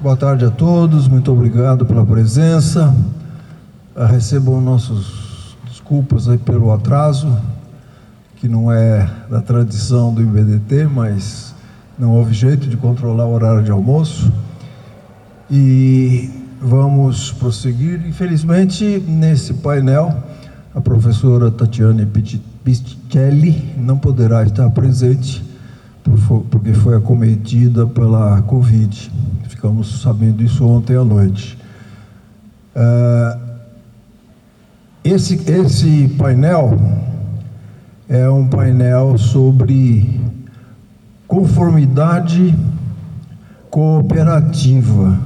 Boa tarde a todos, muito obrigado pela presença. Recebam nossas desculpas aí pelo atraso, que não é da tradição do IBDT, mas não houve jeito de controlar o horário de almoço. E vamos prosseguir. Infelizmente, nesse painel, a professora Tatiane Piscitelli não poderá estar presente, porque foi acometida pela Covid. Ficamos sabendo isso ontem à noite. Esse painel é um painel sobre conformidade cooperativa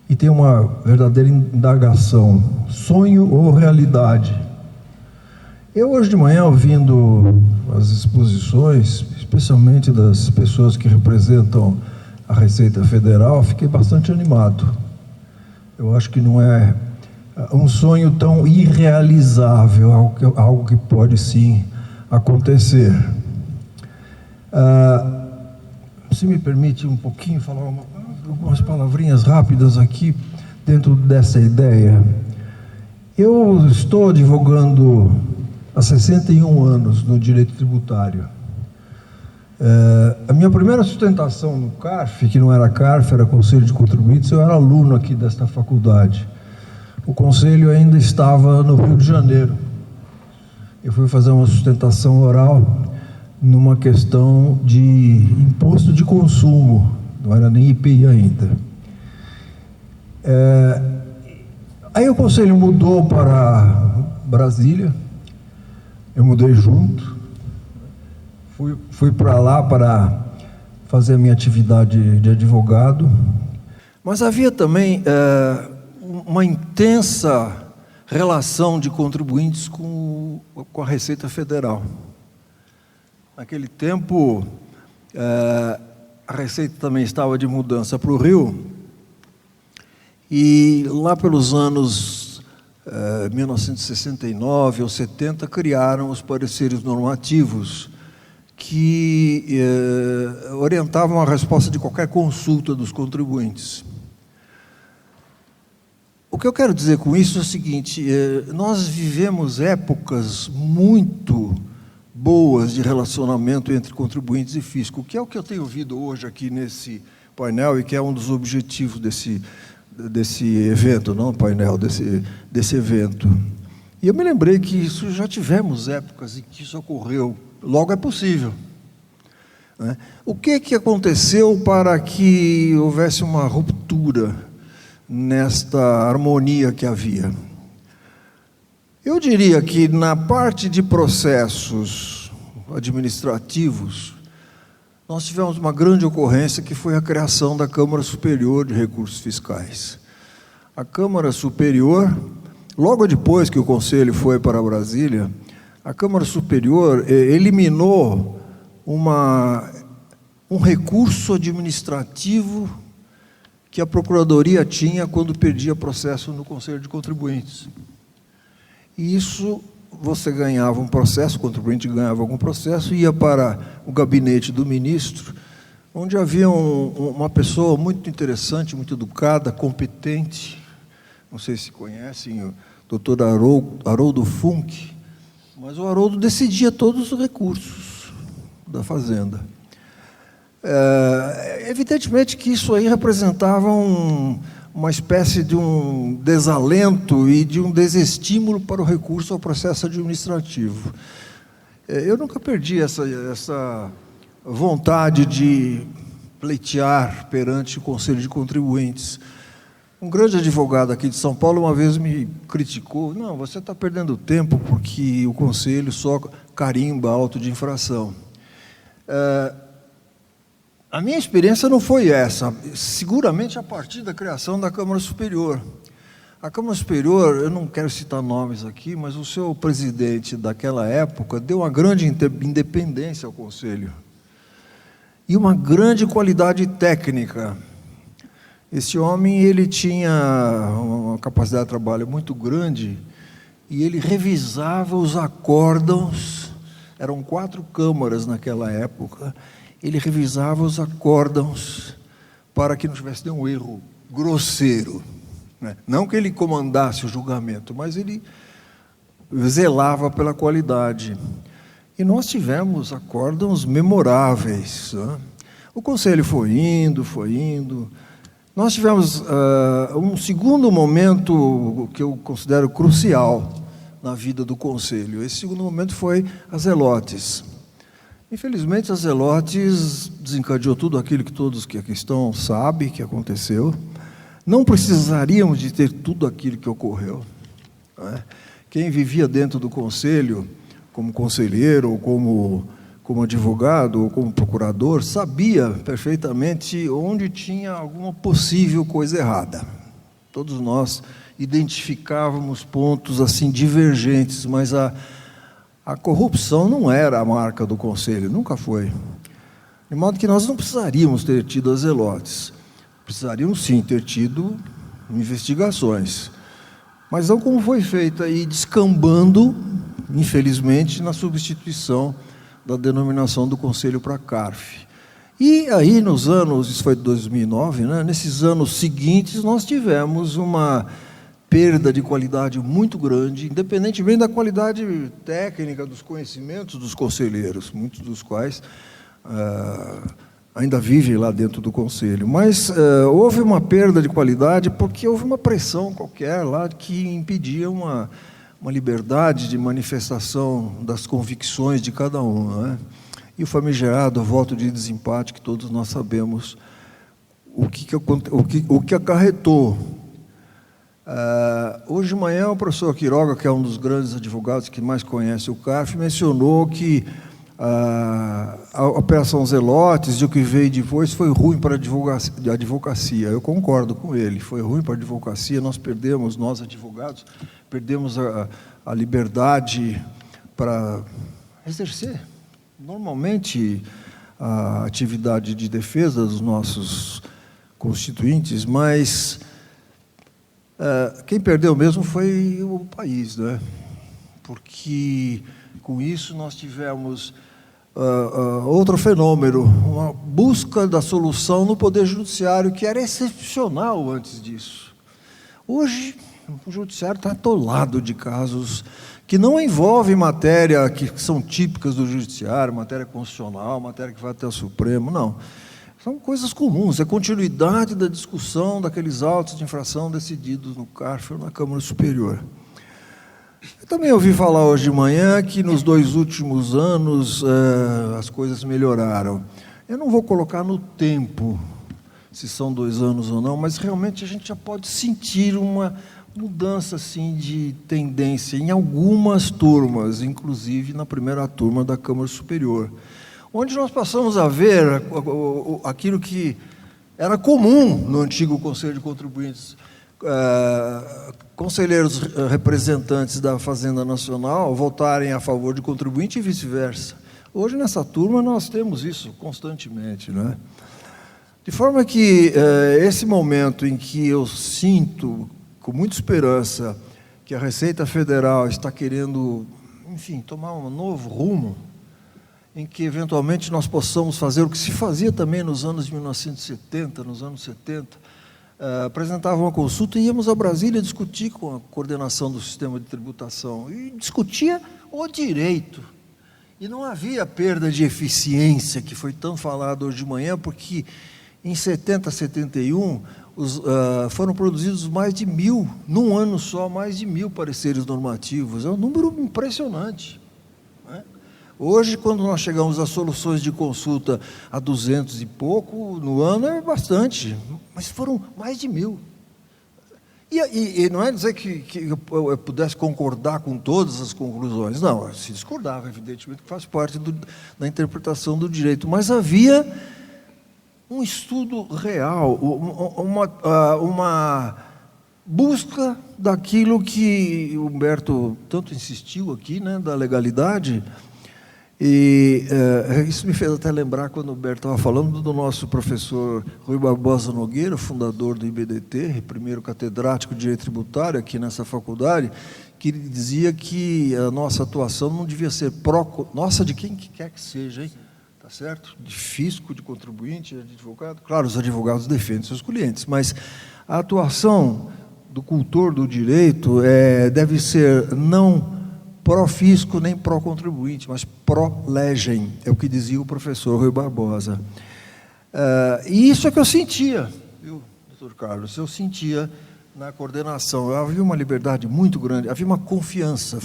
e tem uma verdadeira indagação: sonho ou realidade? Eu hoje de manhã, ouvindo as exposições, especialmente das pessoas que representam a Receita Federal, fiquei bastante animado. Eu acho que não é um sonho tão irrealizável, algo que pode sim acontecer. Se me permite um pouquinho falar algumas palavrinhas rápidas aqui dentro dessa ideia. Eu estou advogando há 61 anos no direito tributário. A minha primeira sustentação no CARF, que não era CARF, era Conselho de Contribuintes, eu era aluno aqui desta faculdade. O Conselho ainda estava no Rio de Janeiro. Eu fui fazer uma sustentação oral numa questão de imposto de consumo, não era nem IPI ainda. Aí o Conselho mudou para Brasília, eu mudei junto, fui para lá para fazer a minha atividade de advogado, mas havia também uma intensa relação de contribuintes com a Receita Federal. Naquele tempo, a Receita também estava de mudança para o Rio, e lá pelos anos 1969 ou 70, criaram os pareceres normativos que orientavam a resposta de qualquer consulta dos contribuintes. O que eu quero dizer com isso é o seguinte: nós vivemos épocas muito boas de relacionamento entre contribuintes e fisco, que é o que eu tenho ouvido hoje aqui nesse painel e que é um dos objetivos desse evento, não painel, desse evento. E eu me lembrei que isso já tivemos épocas em que isso ocorreu, logo é possível, né? O que aconteceu para que houvesse uma ruptura nesta harmonia que havia? Eu diria que na parte de processos administrativos, nós tivemos uma grande ocorrência, que foi a criação da Câmara Superior de Recursos Fiscais. A Câmara Superior, logo depois que o Conselho foi para Brasília, a Câmara Superior eliminou um recurso administrativo que a Procuradoria tinha quando perdia processo no Conselho de Contribuintes. E isso, você ganhava um processo, o contribuinte ganhava algum processo, ia para o gabinete do ministro, onde havia uma pessoa muito interessante, muito educada, competente, não sei se conhecem, o doutor Haroldo Funk, mas o Haroldo decidia todos os recursos da Fazenda. Evidentemente que isso aí representava uma espécie de um desalento e de um desestímulo para o recurso ao processo administrativo. Eu nunca perdi essa vontade de pleitear perante o Conselho de Contribuintes. Um grande advogado aqui de São Paulo uma vez me criticou: não, você está perdendo tempo porque o Conselho só carimba auto de infração. A minha experiência não foi essa, seguramente a partir da criação da Câmara Superior. A Câmara Superior, eu não quero citar nomes aqui, mas o seu presidente daquela época deu uma grande independência ao Conselho e uma grande qualidade técnica. Esse homem, ele tinha uma capacidade de trabalho muito grande e ele revisava os acórdãos, eram 4 câmaras naquela época, ele revisava os acórdãos para que não tivesse nenhum erro grosseiro, né? Não que ele comandasse o julgamento, mas ele zelava pela qualidade. E nós tivemos acórdãos memoráveis, né? O conselho foi indo, foi indo. Nós tivemos um segundo momento que eu considero crucial na vida do conselho. Esse segundo momento foi as Zelotes. Infelizmente, as Zelotes desencadeou tudo aquilo que todos que aqui estão sabem que aconteceu. Não precisaríamos de ter tudo aquilo que ocorreu, né? Quem vivia dentro do conselho, como conselheiro, ou como advogado, ou como procurador, sabia perfeitamente onde tinha alguma possível coisa errada. Todos nós identificávamos pontos assim divergentes, mas a corrupção não era a marca do conselho, nunca foi. De modo que nós não precisaríamos ter tido as Zelotes. Precisaríamos sim ter tido investigações, mas não como foi feita, e descambando, infelizmente, na substituição da denominação do Conselho para CARF. E aí, nos anos, isso foi de 2009, né, nesses anos seguintes, nós tivemos uma perda de qualidade muito grande, independentemente da qualidade técnica dos conhecimentos dos conselheiros, muitos dos quais ainda vivem lá dentro do conselho. Mas houve uma perda de qualidade porque houve uma pressão qualquer lá que impedia uma liberdade de manifestação das convicções de cada um, né? E o famigerado voto de desempate, que todos nós sabemos o que acarretou. Hoje de manhã, o professor Quiroga, que é um dos grandes advogados que mais conhece o CARF, mencionou que a Operação Zelotes e o que veio depois foi ruim para a advocacia. Eu concordo com ele, foi ruim para a advocacia, nós advogados, perdemos a liberdade para exercer normalmente a atividade de defesa dos nossos constituintes, mas quem perdeu mesmo foi o país, né? Porque com isso nós tivemos outro fenômeno, uma busca da solução no Poder Judiciário, que era excepcional antes disso. Hoje, o Judiciário está atolado de casos que não envolvem matéria que são típicas do Judiciário, matéria constitucional, matéria que vai até o Supremo, não. São coisas comuns, é continuidade da discussão daqueles autos de infração decididos no CARF ou na Câmara Superior. Eu também ouvi falar hoje de manhã que nos 2 últimos anos as coisas melhoraram. Eu não vou colocar no tempo se são 2 anos ou não, mas realmente a gente já pode sentir uma mudança assim, de tendência em algumas turmas, inclusive na primeira turma da Câmara Superior, onde nós passamos a ver aquilo que era comum no antigo Conselho de Contribuintes, conselheiros representantes da Fazenda Nacional votarem a favor de contribuinte e vice-versa. Hoje, nessa turma, nós temos isso constantemente, né? De forma que esse momento em que eu sinto, com muita esperança, que a Receita Federal está querendo, enfim, tomar um novo rumo, em que, eventualmente, nós possamos fazer o que se fazia também nos anos de 1970, nos anos 70, apresentava uma consulta e íamos a Brasília discutir com a coordenação do sistema de tributação, e discutia o direito. E não havia perda de eficiência, que foi tão falado hoje de manhã, porque em 70, 71, foram produzidos mais de 1.000, num ano só, mais de 1.000 pareceres normativos. É um número impressionante, né? Hoje, quando nós chegamos a soluções de consulta a 200 e pouco no ano, é bastante, mas foram mais de 1.000. E não é dizer que eu pudesse concordar com todas as conclusões, não, se discordava, evidentemente, que faz parte da interpretação do direito, mas havia um estudo real, uma busca daquilo que o Humberto tanto insistiu aqui, né, da legalidade. E isso me fez até lembrar, quando o Humberto estava falando, do nosso professor Rui Barbosa Nogueira, fundador do IBDT, primeiro catedrático de Direito Tributário aqui nessa faculdade, que ele dizia que a nossa atuação não devia ser nossa, de quem quer que seja, hein? Tá tá certo? De fisco, de contribuinte, de advogado. Claro, os advogados defendem seus clientes, mas a atuação do cultor do direito deve ser não pró-fisco nem pró-contribuinte, mas pró-legem, é o que dizia o professor Rui Barbosa. E isso é que eu sentia, viu, doutor Carlos? Eu sentia na coordenação. Havia uma liberdade muito grande, havia uma confiança.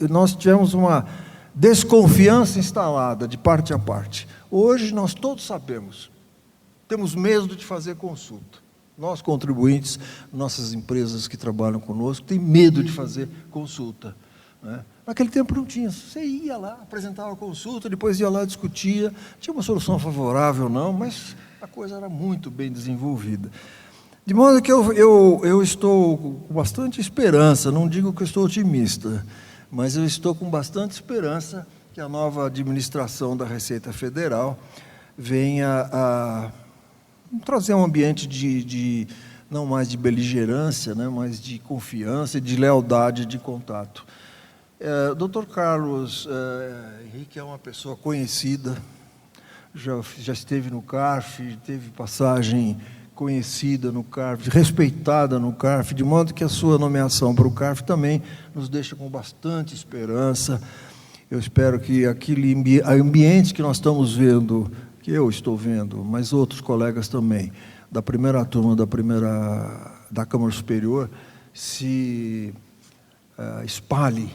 Nós tivemos uma desconfiança instalada de parte a parte. Hoje nós todos sabemos, temos medo de fazer consulta. Nós, contribuintes, nossas empresas que trabalham conosco, têm medo de fazer consulta, né? Naquele tempo não tinha. Você ia lá, apresentava a consulta, depois ia lá, discutia. Tinha uma solução favorável, não, mas a coisa era muito bem desenvolvida. De modo que eu estou com bastante esperança, não digo que eu estou otimista, mas eu estou com bastante esperança que a nova administração da Receita Federal venha a trazer um ambiente não mais de beligerância, né, mas de confiança e de lealdade de contato. Dr. Carlos Henrique é uma pessoa conhecida, já esteve no CARF, teve passagem conhecida no CARF, respeitada no CARF, de modo que a sua nomeação para o CARF também nos deixa com bastante esperança. Eu espero que aquele ambiente que nós estamos vendo, que eu estou vendo, mas outros colegas também, da primeira turma da Câmara Superior, se espalhe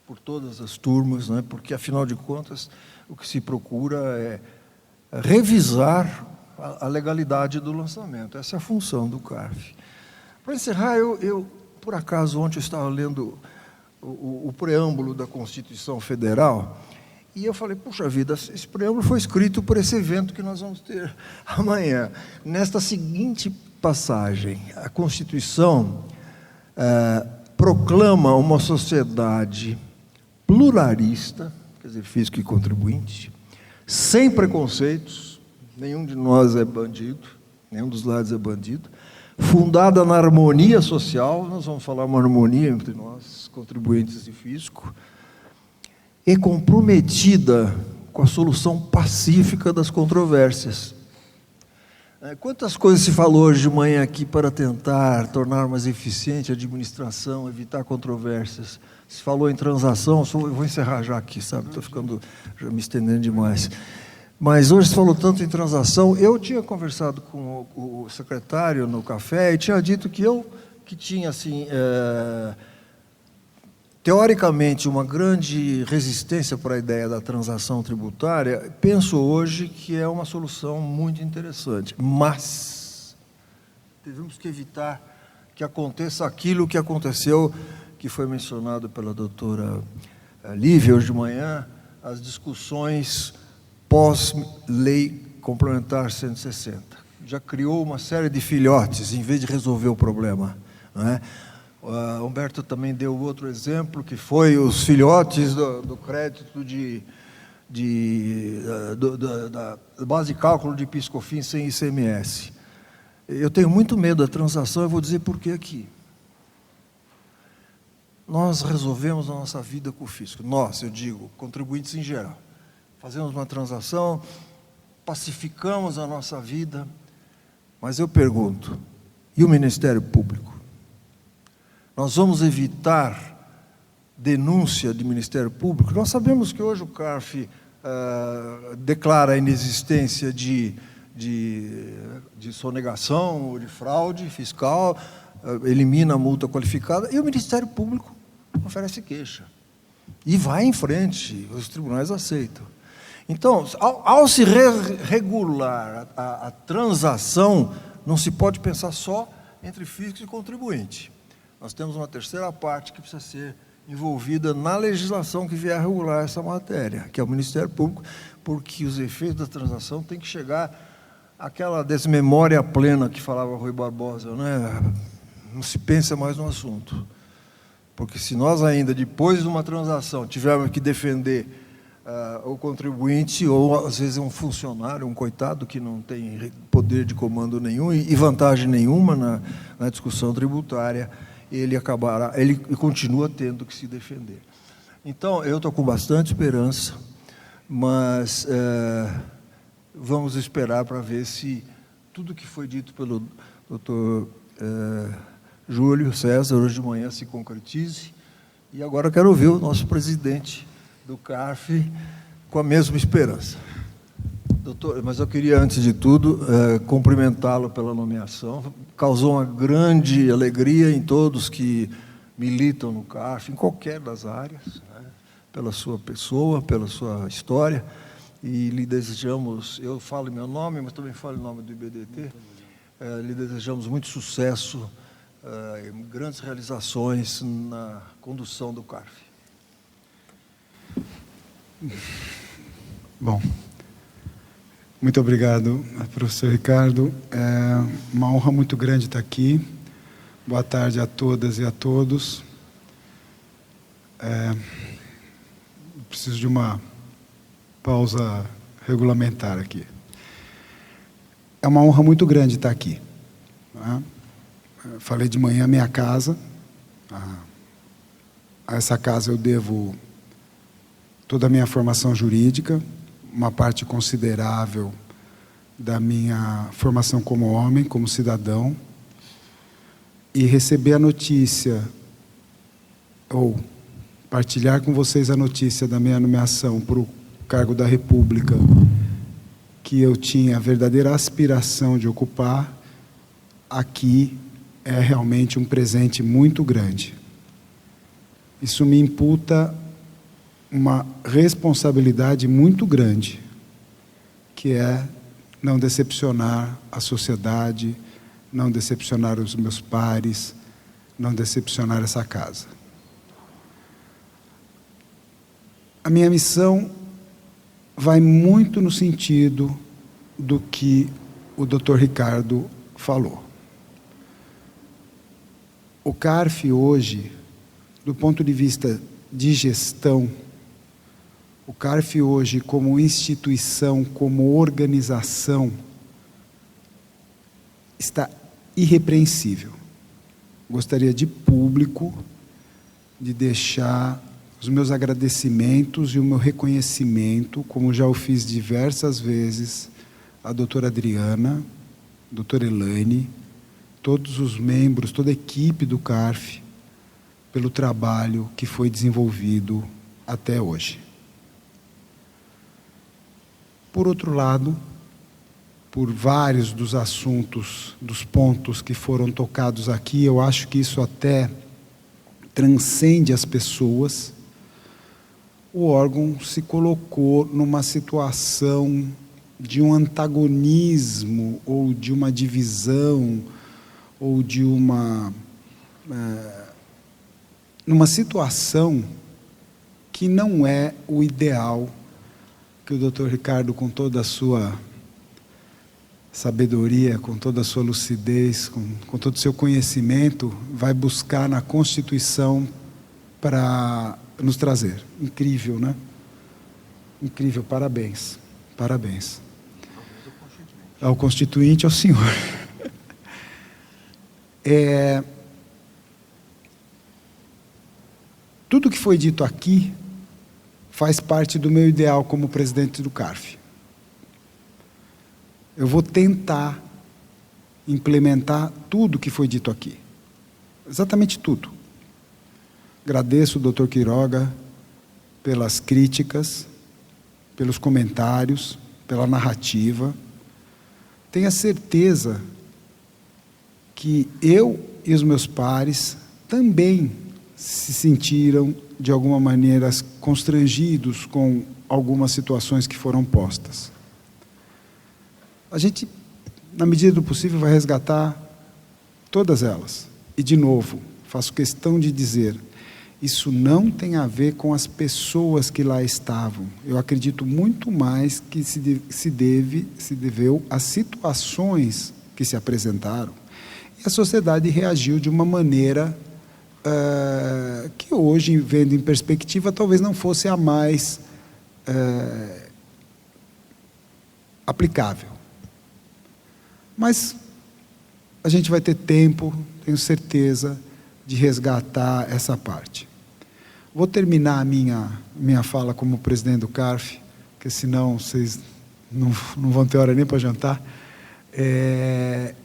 por todas as turmas, né? Porque, afinal de contas, o que se procura é revisar a legalidade do lançamento. Essa é a função do CARF. Para encerrar, eu por acaso, ontem eu estava lendo o preâmbulo da Constituição Federal e eu falei, puxa vida, esse preâmbulo foi escrito por esse evento que nós vamos ter amanhã. Nesta seguinte passagem, a Constituição proclama uma sociedade pluralista, quer dizer, fisco e contribuinte, sem preconceitos, nenhum de nós é bandido, nenhum dos lados é bandido, fundada na harmonia social, nós vamos falar uma harmonia entre nós, contribuintes e fisco, e comprometida com a solução pacífica das controvérsias. Quantas coisas se falou hoje de manhã aqui para tentar tornar mais eficiente a administração, evitar controvérsias. Se falou em transação, eu vou encerrar já aqui, sabe? Estou já me estendendo demais. Mas hoje se falou tanto em transação. Eu tinha conversado com o secretário no café e tinha dito que tinha, assim, teoricamente, uma grande resistência para a ideia da transação tributária. Penso hoje que é uma solução muito interessante, mas devemos que evitar que aconteça aquilo que aconteceu, que foi mencionado pela doutora Lívia hoje de manhã, as discussões pós-lei complementar 160. Já criou uma série de filhotes, em vez de resolver o problema, não é? Humberto também deu outro exemplo, que foi os filhotes do crédito da base de cálculo de PIS/COFINS sem ICMS. Eu tenho muito medo da transação, eu vou dizer por que aqui. Nós resolvemos a nossa vida com o fisco. Nós, eu digo, contribuintes em geral. Fazemos uma transação, pacificamos a nossa vida, mas eu pergunto, e o Ministério Público? Nós vamos evitar denúncia de Ministério Público? Nós sabemos que hoje o CARF declara a inexistência de sonegação ou de fraude fiscal, elimina a multa qualificada, e o Ministério Público oferece queixa. E vai em frente, os tribunais aceitam. Então, ao se regular a transação, não se pode pensar só entre fisco e contribuinte. Nós temos uma terceira parte que precisa ser envolvida na legislação que vier a regular essa matéria, que é o Ministério Público, porque os efeitos da transação têm que chegar àquela desmemória plena que falava Rui Barbosa, né? Não se pensa mais no assunto. Porque se nós ainda, depois de uma transação, tivermos que defender o contribuinte, ou às vezes um funcionário, um coitado que não tem poder de comando nenhum e vantagem nenhuma na discussão tributária, ele continua tendo que se defender. Então, eu estou com bastante esperança, mas vamos esperar para ver se tudo que foi dito pelo doutor Júlio César hoje de manhã se concretize. E agora eu quero ouvir o nosso presidente do CARF com a mesma esperança. Doutor, mas eu queria, antes de tudo, cumprimentá-lo pela nomeação. Causou uma grande alegria em todos que militam no CARF, em qualquer das áreas, né, pela sua pessoa, pela sua história, e lhe desejamos, eu falo em meu nome, mas também falo em nome do IBDT, lhe desejamos muito sucesso, grandes realizações na condução do CARF. Bom, muito obrigado, professor Ricardo. É uma honra muito grande estar aqui. Boa tarde a todas e a todos. Preciso de uma pausa regulamentar aqui. É uma honra muito grande estar aqui. Né? Falei de manhã, minha casa. A essa casa eu devo toda a minha formação jurídica, uma parte considerável da minha formação como homem, como cidadão, e receber a notícia, ou partilhar com vocês a notícia da minha nomeação para o cargo da República, que eu tinha a verdadeira aspiração de ocupar, aqui é realmente um presente muito grande. Isso me imputa uma responsabilidade muito grande, que é não decepcionar a sociedade, não decepcionar os meus pares, não decepcionar essa casa. A minha missão vai muito no sentido do que o Dr. Ricardo falou. O CARF hoje, do ponto de vista de gestão, o CARF hoje, como instituição, como organização, está irrepreensível. Gostaria de público de deixar os meus agradecimentos e o meu reconhecimento, como já o fiz diversas vezes, à doutora Adriana, doutora Elaine, todos os membros, toda a equipe do CARF, pelo trabalho que foi desenvolvido até hoje. Por outro lado, por vários dos assuntos, dos pontos que foram tocados aqui, eu acho que isso até transcende as pessoas. O órgão se colocou numa situação de um antagonismo, ou de uma divisão, ou de numa situação que não é o ideal, que o Dr. Ricardo, com toda a sua sabedoria, com toda a sua lucidez, com todo o seu conhecimento, vai buscar na Constituição para nos trazer. Incrível, né? Incrível, parabéns. Parabéns. Ao Constituinte, ao senhor. Tudo que foi dito aqui faz parte do meu ideal como presidente do CARF. Eu vou tentar implementar tudo que foi dito aqui. Exatamente tudo. Agradeço o Dr. Quiroga pelas críticas, pelos comentários, pela narrativa. Tenha certeza que eu e os meus pares também se sentiram, de alguma maneira, constrangidos com algumas situações que foram postas. A gente, na medida do possível, vai resgatar todas elas. E, de novo, faço questão de dizer, isso não tem a ver com as pessoas que lá estavam. Eu acredito muito mais que se deveu às situações que se apresentaram. E a sociedade reagiu de uma maneira que hoje, vendo em perspectiva, talvez não fosse a mais aplicável. Mas a gente vai ter tempo, tenho certeza, de resgatar essa parte. Vou terminar a minha fala como presidente do CARF, porque senão vocês não vão ter hora nem para jantar,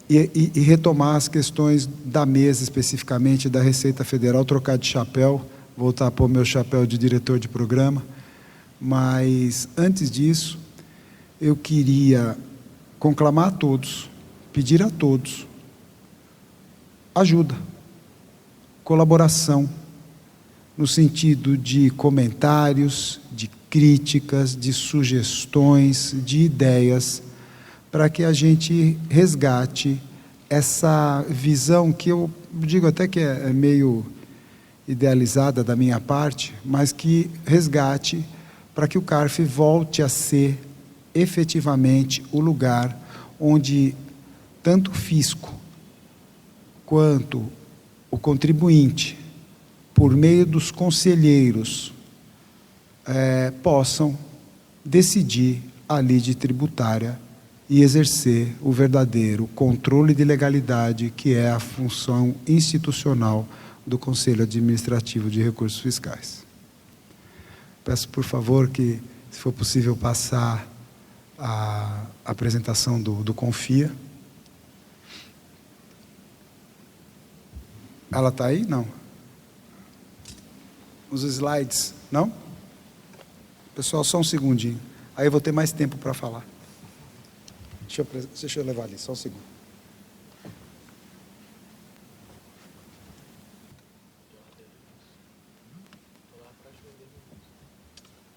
e retomar as questões da mesa, especificamente da Receita Federal, trocar de chapéu, voltar a pôr meu chapéu de diretor de programa. Mas, antes disso, eu queria conclamar a todos, pedir a todos ajuda, colaboração, no sentido de comentários, de críticas, de sugestões, de ideias, para que a gente resgate essa visão que eu digo até que é meio idealizada da minha parte, mas que resgate para que o CARF volte a ser efetivamente o lugar onde tanto o fisco quanto o contribuinte, por meio dos conselheiros, possam decidir a lide tributária e exercer o verdadeiro controle de legalidade, que é a função institucional do Conselho Administrativo de Recursos Fiscais. Peço, por favor, que, se for possível, passar a apresentação do CONFIA. Ela está aí? Não. Os slides, não? Pessoal, só um segundinho. Aí eu vou ter mais tempo para falar. Deixa eu levar ali, só um segundo.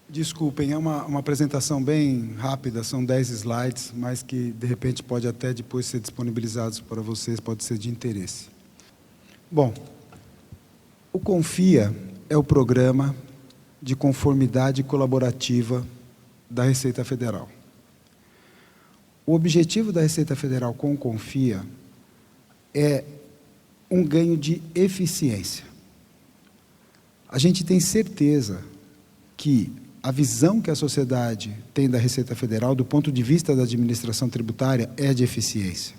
Desculpem, é uma apresentação bem rápida, são 10 slides, mas que, de repente, pode até depois ser disponibilizados para vocês, pode ser de interesse. Bom, o CONFIA é o Programa de Conformidade Colaborativa da Receita Federal. O objetivo da Receita Federal com o CONFIA é um ganho de eficiência. A gente tem certeza que a visão que a sociedade tem da Receita Federal, do ponto de vista da administração tributária, é de eficiência.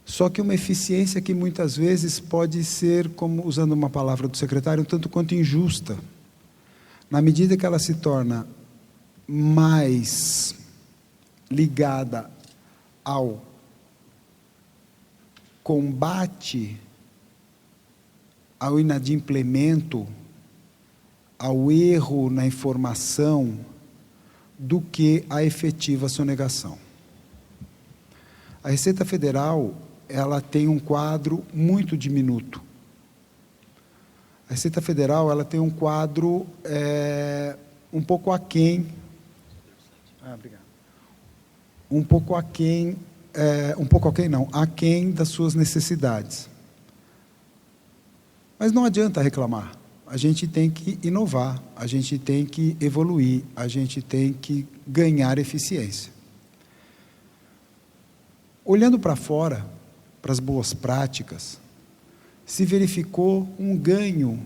Só que uma eficiência que muitas vezes pode ser, como usando uma palavra do secretário, um tanto quanto injusta, na medida que ela se torna mais ligada ao combate ao inadimplemento, ao erro na informação, do que a efetiva sonegação. A Receita Federal, ela tem um quadro muito diminuto. A Receita Federal, ela tem um quadro um pouco aquém. Obrigado. Aquém das suas necessidades. Mas não adianta reclamar. A gente tem que inovar, a gente tem que evoluir, a gente tem que ganhar eficiência. Olhando para fora, para as boas práticas, se verificou um ganho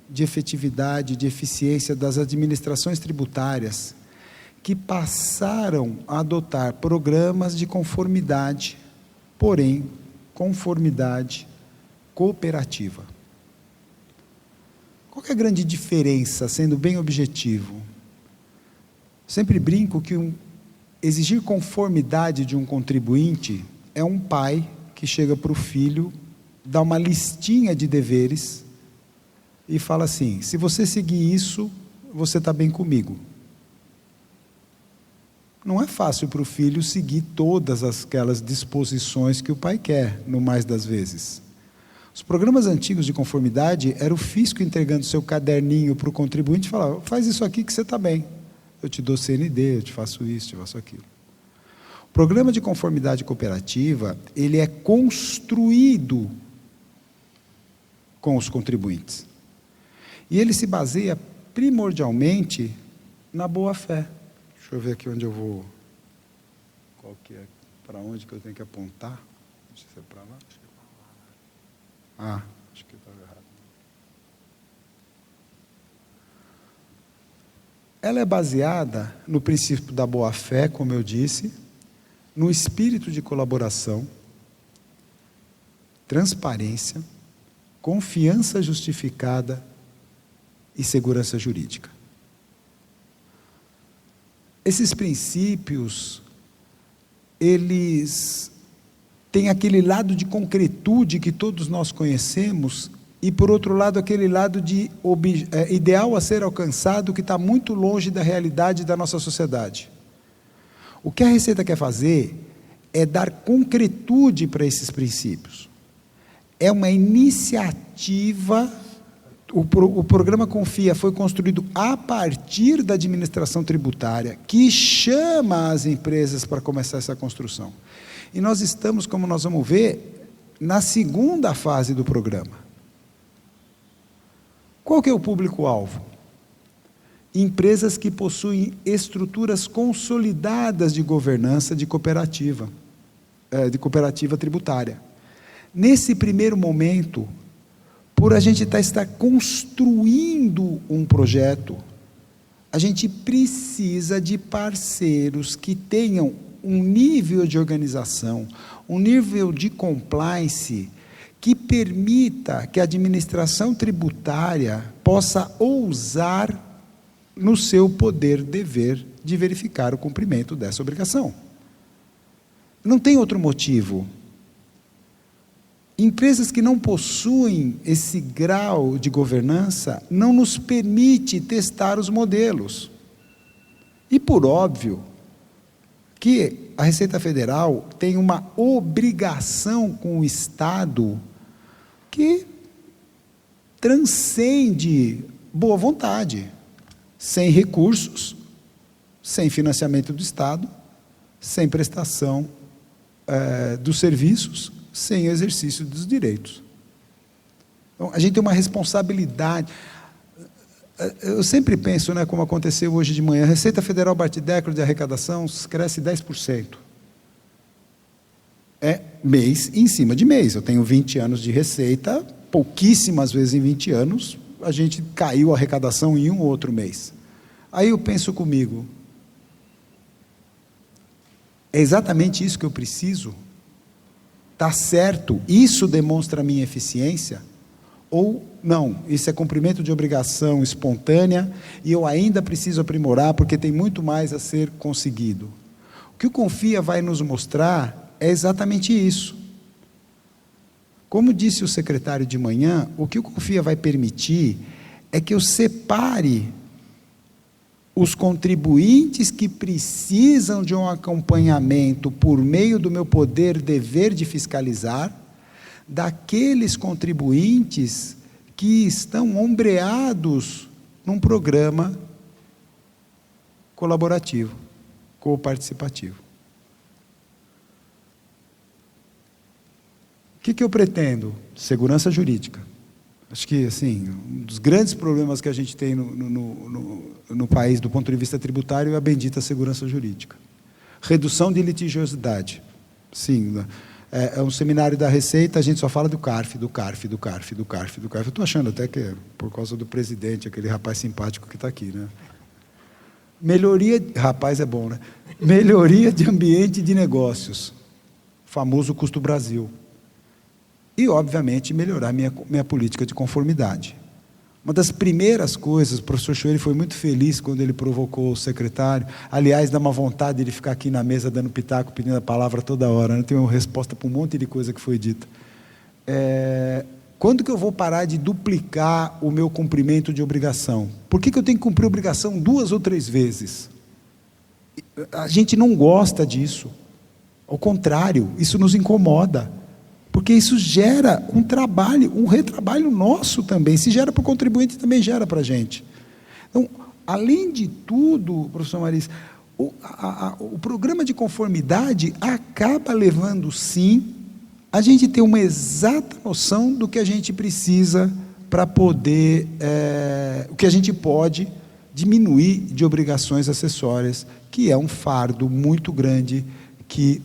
de efetividade, de eficiência das administrações tributárias que passaram a adotar programas de conformidade, porém, conformidade cooperativa. Qual que é a grande diferença, sendo bem objetivo? Sempre brinco que exigir conformidade de um contribuinte é um pai que chega para o filho, dá uma listinha de deveres e fala assim: se você seguir isso, você está bem comigo. Não é fácil para o filho seguir todas aquelas disposições que o pai quer, no mais das vezes. Os programas antigos de conformidade era o fisco entregando seu caderninho para o contribuinte e falava: faz isso aqui que você está bem. Eu te dou CND, eu te faço isso, te faço aquilo. O programa de conformidade cooperativa, ele é construído com os contribuintes. E ele se baseia primordialmente na boa-fé. Deixa eu ver aqui onde eu vou. Qual que é? Para onde que eu tenho que apontar? Não sei se é para lá. Acho que eu estava errado. Ela é baseada no princípio da boa-fé, como eu disse, no espírito de colaboração, transparência, confiança justificada e segurança jurídica. Esses princípios, eles têm aquele lado de concretude que todos nós conhecemos, e por outro lado aquele lado de ideal a ser alcançado que está muito longe da realidade da nossa sociedade. O que a Receita quer fazer é dar concretude para esses princípios. É uma iniciativa, o programa Confia foi construído a partir da administração tributária, que chama as empresas para começar essa construção. E nós estamos, como nós vamos ver, na segunda fase do programa. Qual que é o público-alvo? Empresas que possuem estruturas consolidadas de governança de cooperativa tributária. Nesse primeiro momento, por a gente estar construindo um projeto, a gente precisa de parceiros que tenham um nível de organização, um nível de compliance que permita que a administração tributária possa ousar no seu poder dever de verificar o cumprimento dessa obrigação. Não tem outro motivo. Empresas que não possuem esse grau de governança não nos permite testar os modelos. E por óbvio que a Receita Federal tem uma obrigação com o Estado que transcende boa vontade, sem recursos, sem financiamento do Estado, sem prestação dos serviços, sem exercício dos direitos. Então, a gente tem uma responsabilidade. Eu sempre penso, como aconteceu hoje de manhã, a Receita Federal bate recorde de arrecadação, cresce 10%. É mês em cima de mês. Eu tenho 20 anos de receita, pouquíssimas vezes em 20 anos, a gente caiu a arrecadação em um ou outro mês. Aí eu penso comigo, é exatamente isso que eu preciso? Está certo? Isso demonstra a minha eficiência? Ou não, isso é cumprimento de obrigação espontânea e eu ainda preciso aprimorar porque tem muito mais a ser conseguido. O que o Confia vai nos mostrar é exatamente isso. Como disse o secretário de manhã, o que o Confia vai permitir é que eu separe os contribuintes que precisam de um acompanhamento por meio do meu poder dever de fiscalizar, daqueles contribuintes que estão ombreados num programa colaborativo, coparticipativo. O que eu pretendo? Segurança jurídica. Acho que, assim, um dos grandes problemas que a gente tem no país, do ponto de vista tributário, é a bendita segurança jurídica. Redução de litigiosidade. Sim, é um seminário da Receita, a gente só fala do CARF. Eu estou achando até que é por causa do presidente, aquele rapaz simpático que está aqui, né? Melhoria, rapaz é bom, né? Melhoria de ambiente de negócios, famoso custo Brasil. E, obviamente, melhorar minha política de conformidade. Uma das primeiras coisas, o professor Choeire foi muito feliz quando ele provocou o secretário, aliás, dá uma vontade de ele ficar aqui na mesa dando pitaco, pedindo a palavra toda hora, né? Tem uma resposta para um monte de coisa que foi dita. Quando que eu vou parar de duplicar o meu cumprimento de obrigação? Por que eu tenho que cumprir obrigação 2 ou 3 vezes? A gente não gosta disso. Ao contrário, isso nos incomoda. Porque isso gera um trabalho, um retrabalho nosso também. Se gera para o contribuinte, também gera para a gente. Então, além de tudo, professor Marisa, o programa de conformidade acaba levando, sim, a gente ter uma exata noção do que a gente precisa para poder, o que a gente pode diminuir de obrigações acessórias, que é um fardo muito grande que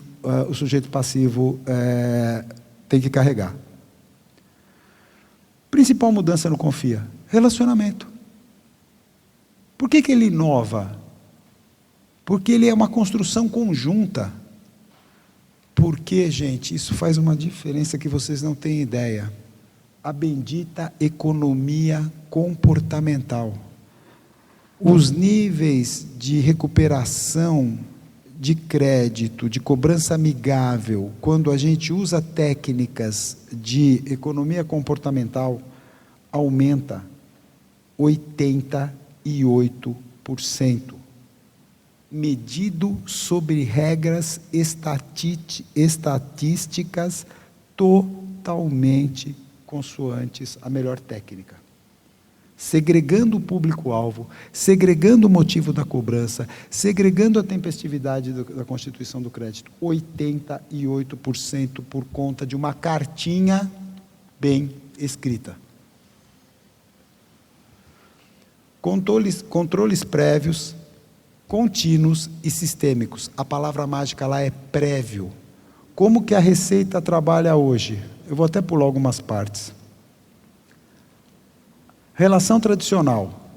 o sujeito passivo tem que carregar. Principal mudança no Confia: relacionamento. Por que ele inova? Porque ele é uma construção conjunta. Porque, gente, isso faz uma diferença que vocês não têm ideia. A bendita economia comportamental. Os níveis de recuperação de crédito, de cobrança amigável, quando a gente usa técnicas de economia comportamental, aumenta 88%, medido sobre regras estatísticas totalmente consoantes à melhor técnica. Segregando o público-alvo, segregando o motivo da cobrança, segregando a tempestividade da constituição do crédito. 88% por conta de uma cartinha bem escrita. Controles prévios, contínuos e sistêmicos. A palavra mágica lá é prévio. Como que a Receita trabalha hoje? Eu vou até pular algumas partes. Relação tradicional,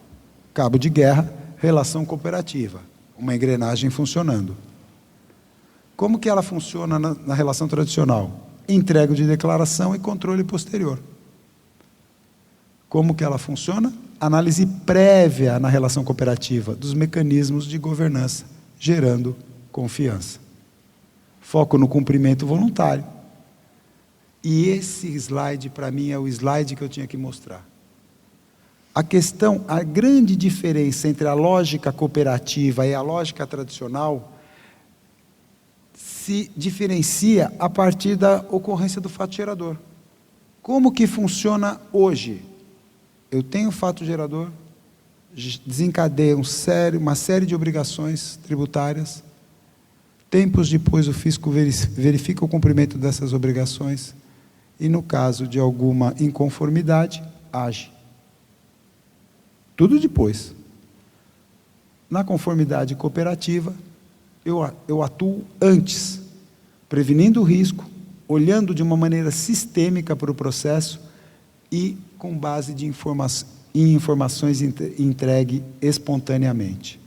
cabo de guerra, relação cooperativa, uma engrenagem funcionando. Como que ela funciona na relação tradicional? Entrega de declaração e controle posterior. Como que ela funciona? Análise prévia na relação cooperativa dos mecanismos de governança, gerando confiança. Foco no cumprimento voluntário. E esse slide, para mim, é o slide que eu tinha que mostrar. A grande diferença entre a lógica cooperativa e a lógica tradicional se diferencia a partir da ocorrência do fato gerador. Como que funciona hoje? Eu tenho fato gerador, desencadeia uma série de obrigações tributárias, tempos depois o fisco verifica o cumprimento dessas obrigações e, no caso de alguma inconformidade, age. Tudo depois. Na conformidade cooperativa, eu atuo antes, prevenindo o risco, olhando de uma maneira sistêmica para o processo e com base em informações entregue espontaneamente.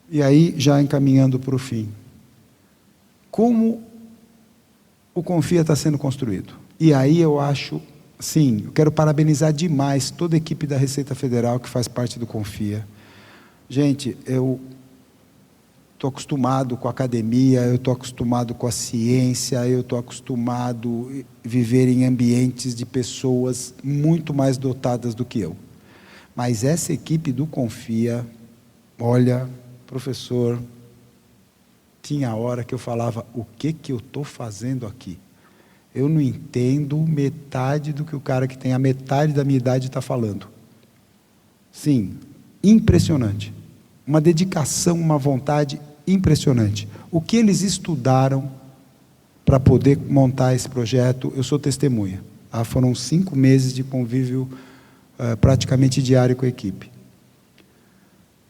E aí, já encaminhando para o fim. Como o Confia está sendo construído? E aí eu acho... Sim, eu quero parabenizar demais toda a equipe da Receita Federal que faz parte do Confia. Gente, eu estou acostumado com a academia, eu estou acostumado com a ciência, eu estou acostumado a viver em ambientes de pessoas muito mais dotadas do que eu. Mas essa equipe do Confia, olha, professor, tinha hora que eu falava, o que eu estou fazendo aqui? Eu não entendo metade do que o cara que tem a metade da minha idade está falando. Sim, impressionante. Uma dedicação, uma vontade impressionante. O que eles estudaram para poder montar esse projeto, eu sou testemunha. Foram 5 meses de convívio praticamente diário com a equipe.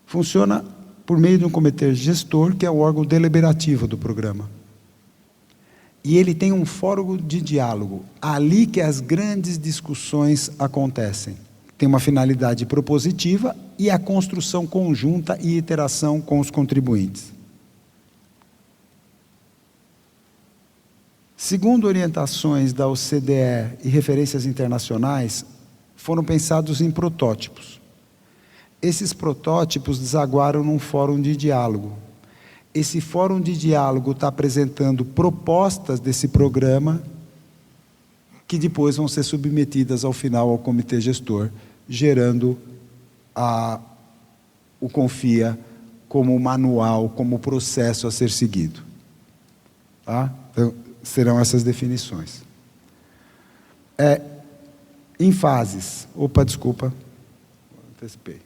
Funciona por meio de um comitê gestor, que é o órgão deliberativo do programa. E ele tem um fórum de diálogo, ali que as grandes discussões acontecem. Tem uma finalidade propositiva e a construção conjunta e iteração com os contribuintes. Segundo orientações da OCDE e referências internacionais, foram pensados em protótipos. Esses protótipos desaguaram num fórum de diálogo. Esse fórum de diálogo está apresentando propostas desse programa que depois vão ser submetidas ao final ao comitê gestor, gerando o Confia como manual, como processo a ser seguido. Tá? Então, serão essas definições. Em fases. Desculpa. Antecipei.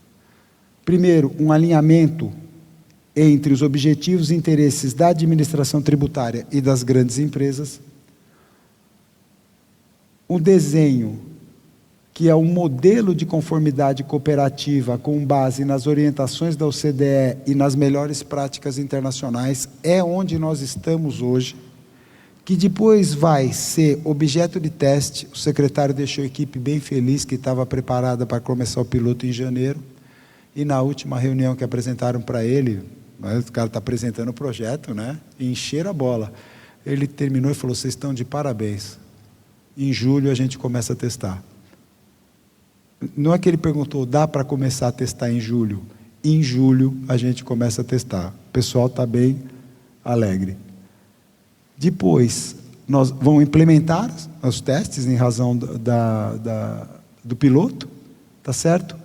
Primeiro, um alinhamento entre os objetivos e interesses da administração tributária e das grandes empresas, um desenho que é um modelo de conformidade cooperativa com base nas orientações da OCDE e nas melhores práticas internacionais, é onde nós estamos hoje, que depois vai ser objeto de teste. O secretário deixou a equipe bem feliz, que estava preparada para começar o piloto em janeiro, e na última reunião que apresentaram para ele, o cara está apresentando o projeto, né? E encheram a bola. Ele terminou e falou, vocês estão de parabéns. Em julho a gente começa a testar. Não é que ele perguntou, dá para começar a testar em julho? Em julho a gente começa a testar. O pessoal está bem alegre. Depois, nós vamos implementar os testes em razão do piloto, tá certo?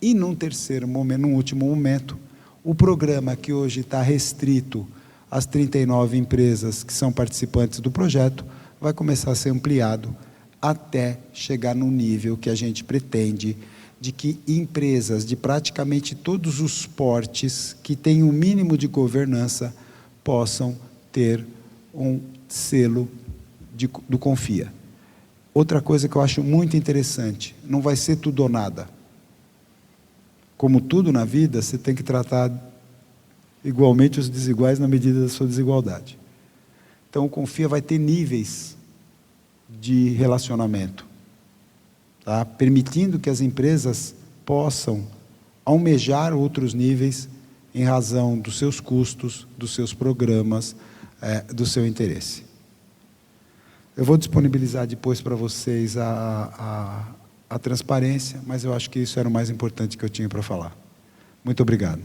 E num terceiro momento, num último momento, o programa que hoje está restrito às 39 empresas que são participantes do projeto, vai começar a ser ampliado até chegar no nível que a gente pretende, de que empresas de praticamente todos os portes que têm um mínimo de governança possam ter um selo do Confia. Outra coisa que eu acho muito interessante, não vai ser tudo ou nada. Como tudo na vida, você tem que tratar igualmente os desiguais na medida da sua desigualdade. Então, o Confia vai ter níveis de relacionamento, tá? Permitindo que as empresas possam almejar outros níveis em razão dos seus custos, dos seus programas, do seu interesse. Eu vou disponibilizar depois para vocês a transparência, mas eu acho que isso era o mais importante que eu tinha para falar. Muito obrigado.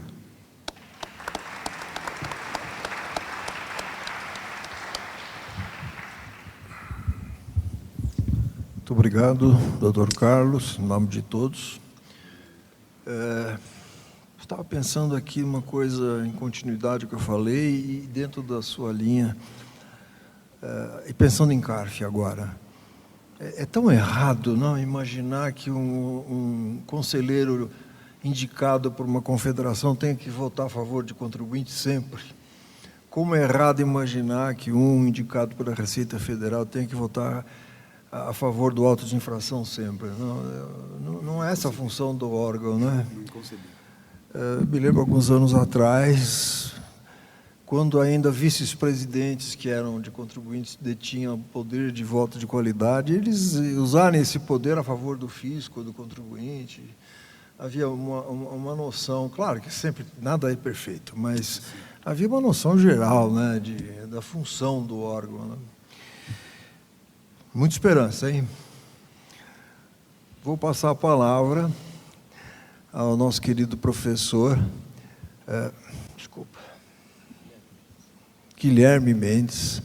Muito obrigado, doutor Carlos, em nome de todos. Estava pensando aqui uma coisa em continuidade que eu falei e dentro da sua linha, e pensando em CARF agora. É tão errado não imaginar que um conselheiro indicado por uma confederação tenha que votar a favor de contribuinte sempre. Como é errado imaginar que um indicado pela Receita Federal tenha que votar a favor do auto de infração sempre. Não é essa a função do órgão, não é? Me lembro alguns anos atrás, quando ainda vice-presidentes que eram de contribuintes detinham poder de voto de qualidade, eles usarem esse poder a favor do fisco, do contribuinte. Havia uma noção, claro que sempre nada é perfeito, mas havia uma noção geral, né, da função do órgão, né? Muita esperança, hein? Vou passar a palavra ao nosso querido professor, Guilherme Mendes.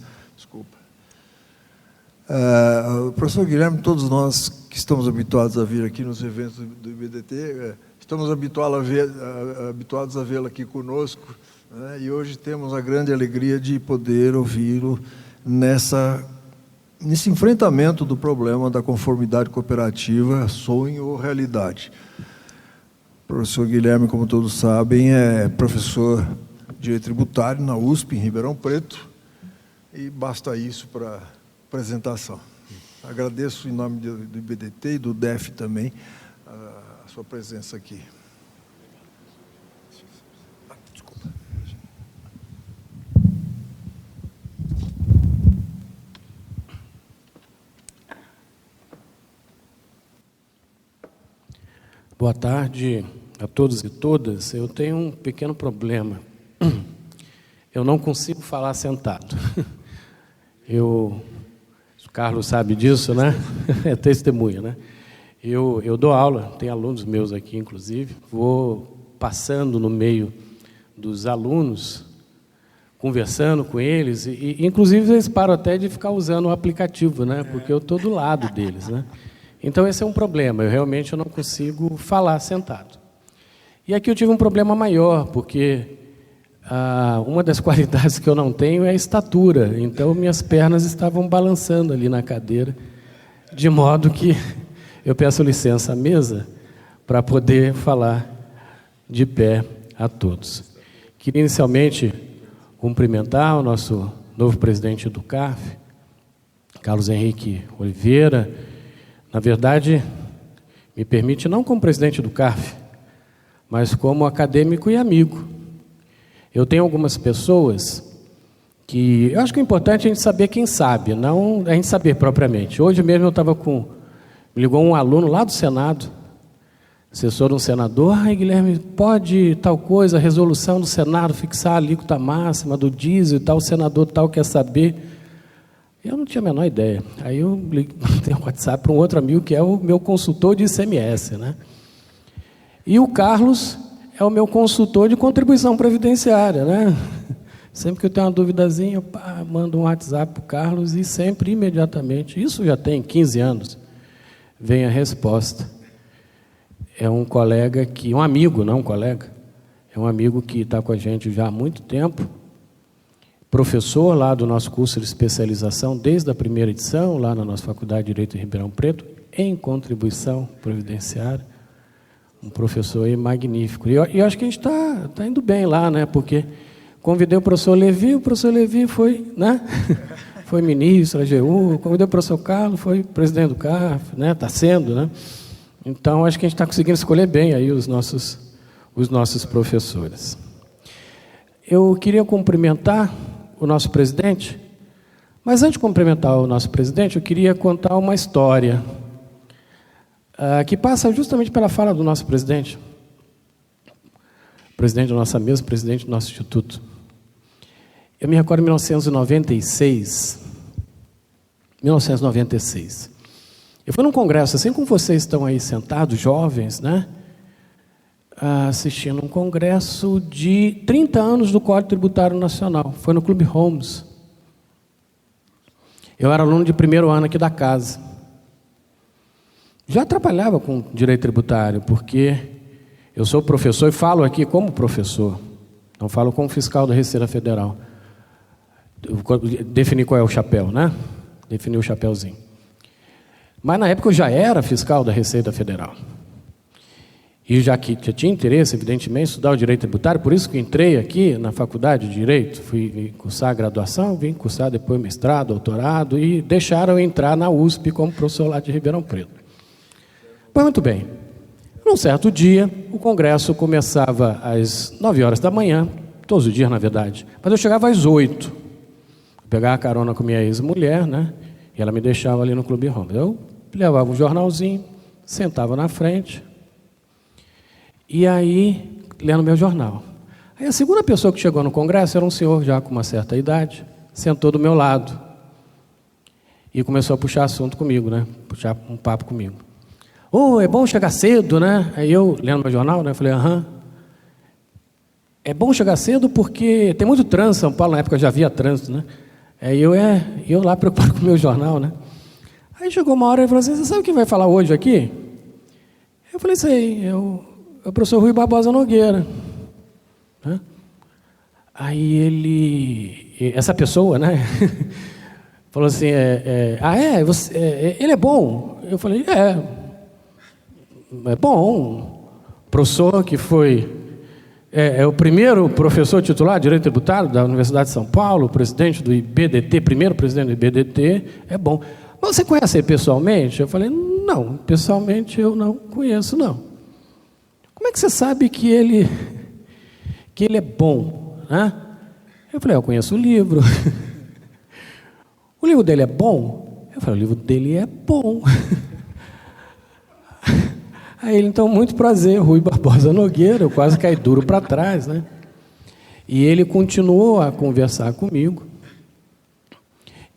O professor Guilherme, todos nós que estamos habituados a vir aqui nos eventos do IBDT, estamos habituados a vê-lo aqui conosco, né? E hoje temos a grande alegria de poder ouvi-lo nesse enfrentamento do problema da conformidade cooperativa, sonho ou realidade. O professor Guilherme, como todos sabem, é professor de Direito Tributário na USP, em Ribeirão Preto, e basta isso para apresentação. Agradeço em nome do IBDT e do DEF também a sua presença aqui. Desculpa. Boa tarde a todos e todas. Eu tenho um pequeno problema. Eu não consigo falar sentado. O Carlos sabe disso, né? É testemunha, né? Eu dou aula, tem alunos meus aqui, inclusive. Vou passando no meio dos alunos, conversando com eles, e inclusive eles param até de ficar usando o aplicativo, né? Porque eu estou do lado deles, né? Então, esse é um problema. Eu realmente não consigo falar sentado. E aqui eu tive um problema maior, porque uma das qualidades que eu não tenho é a estatura. Então, minhas pernas estavam balançando ali na cadeira, de modo que eu peço licença à mesa para poder falar de pé a todos. Queria inicialmente cumprimentar o nosso novo presidente do CARF, Carlos Henrique Oliveira. Na verdade, me permite, não como presidente do CARF, mas como acadêmico e amigo. Eu tenho algumas pessoas que... Eu acho que o importante é a gente saber quem sabe, não a gente saber propriamente. Hoje mesmo eu estava com... Me ligou um aluno lá do Senado, assessor de um senador. Guilherme, pode tal coisa, a resolução do Senado, fixar a alíquota máxima do diesel e tal, o senador tal quer saber. Eu não tinha a menor ideia. Aí eu mandei um WhatsApp para um outro amigo que é o meu consultor de ICMS, né? E o Carlos é o meu consultor de contribuição previdenciária, né? Sempre que eu tenho uma duvidazinha, eu mando um WhatsApp para o Carlos e sempre, imediatamente, isso já tem 15 anos, vem a resposta. É um colega que, um amigo, não um colega, é um amigo que está com a gente já há muito tempo, professor lá do nosso curso de especialização, desde a primeira edição, lá na nossa Faculdade de Direito em Ribeirão Preto, em contribuição previdenciária, um professor aí magnífico. E eu acho que a gente está indo bem lá, né? Porque convidei o professor Levi foi, né? Foi ministro da AGU, convidei o professor Carlos, foi presidente do CAF, né? Está sendo, né? Então, acho que a gente está conseguindo escolher bem aí os nossos professores. Eu queria cumprimentar o nosso presidente, mas antes de cumprimentar o nosso presidente, eu queria contar uma história que passa justamente pela fala do nosso presidente, presidente da nossa mesa, presidente do nosso instituto. Eu me recordo de 1996. Eu fui num congresso, assim como vocês estão aí sentados, jovens, né? Assistindo um congresso de 30 anos do Código Tributário Nacional. Foi no Clube Holmes. Eu era aluno de primeiro ano aqui da casa. Já trabalhava com direito tributário, porque eu sou professor e falo aqui como professor. Não falo como fiscal da Receita Federal. Defini qual é o chapéu, né? Defini o chapéuzinho. Mas na época eu já era fiscal da Receita Federal. E já tinha interesse, evidentemente, em estudar o direito tributário, por isso que entrei aqui na Faculdade de Direito, fui cursar a graduação, vim cursar depois mestrado, doutorado, e deixaram eu entrar na USP como professor lá de Ribeirão Preto. Pois muito bem, num certo dia, o congresso começava às 9 horas da manhã, todos os dias, na verdade, mas eu chegava às 8, pegava carona com minha ex-mulher, né, e ela me deixava ali no Clube Holmes. Eu levava um jornalzinho, sentava na frente, e aí, lendo meu jornal. Aí a segunda pessoa que chegou no congresso era um senhor já com uma certa idade, sentou do meu lado e começou a puxar assunto comigo, né? Puxar um papo comigo. É bom chegar cedo, né? Aí eu, lendo meu jornal, né? Falei, é bom chegar cedo porque tem muito trânsito em São Paulo, na época já havia trânsito, né? Aí eu lá preocupado com o meu jornal, né? Aí chegou uma hora e falou assim, você sabe quem vai falar hoje aqui? Eu falei, sei, é o professor Rui Barbosa Nogueira. Né? Aí essa pessoa, né? Falou assim, ele é bom? Eu falei, é bom. Professor que foi o primeiro professor titular de Direito Tributário da Universidade de São Paulo, presidente do IBDT, primeiro presidente do IBDT, é bom. Mas você conhece ele pessoalmente? Eu falei, não, pessoalmente eu não conheço, não. Como é que você sabe que ele é bom? Né? Eu falei, eu conheço o livro. O livro dele é bom? Eu falei, o livro dele é bom. Aí ele, então, muito prazer, Rui Barbosa Nogueira, eu quase caí duro para trás, né? E ele continuou a conversar comigo.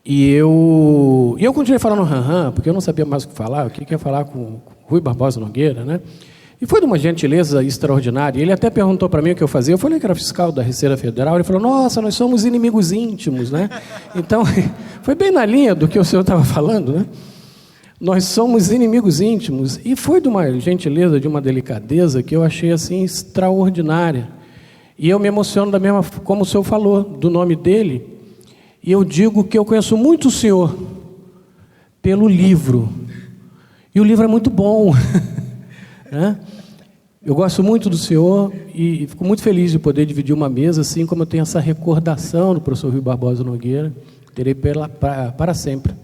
E eu continuei falando porque eu não sabia mais o que falar, o que ia falar com Rui Barbosa Nogueira, né? E foi de uma gentileza extraordinária. Ele até perguntou para mim o que eu fazia. Eu falei que era fiscal da Receita Federal. Ele falou, nossa, nós somos inimigos íntimos, né? Então, foi bem na linha do que o senhor estava falando, né? Nós somos inimigos íntimos. E foi de uma gentileza, de uma delicadeza que eu achei assim extraordinária. E eu me emociono da mesma como o senhor falou, do nome dele. E eu digo que eu conheço muito o senhor pelo livro. E o livro é muito bom. Né? Eu gosto muito do senhor e fico muito feliz de poder dividir uma mesa, assim como eu tenho essa recordação do professor Rui Barbosa Nogueira. Terei para sempre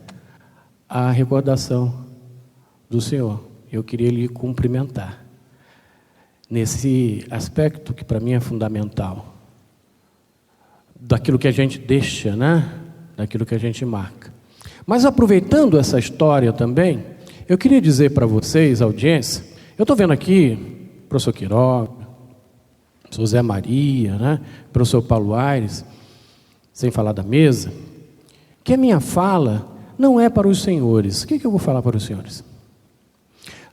a recordação do senhor. Eu queria lhe cumprimentar nesse aspecto que para mim é fundamental, daquilo que a gente deixa, né? Daquilo que a gente marca. Mas aproveitando essa história também, eu queria dizer para vocês, audiência, eu estou vendo aqui o professor Quiroga, o professor Zé Maria, né? O professor Paulo Aires, sem falar da mesa, que a minha fala não é para os senhores. O que eu vou falar para os senhores?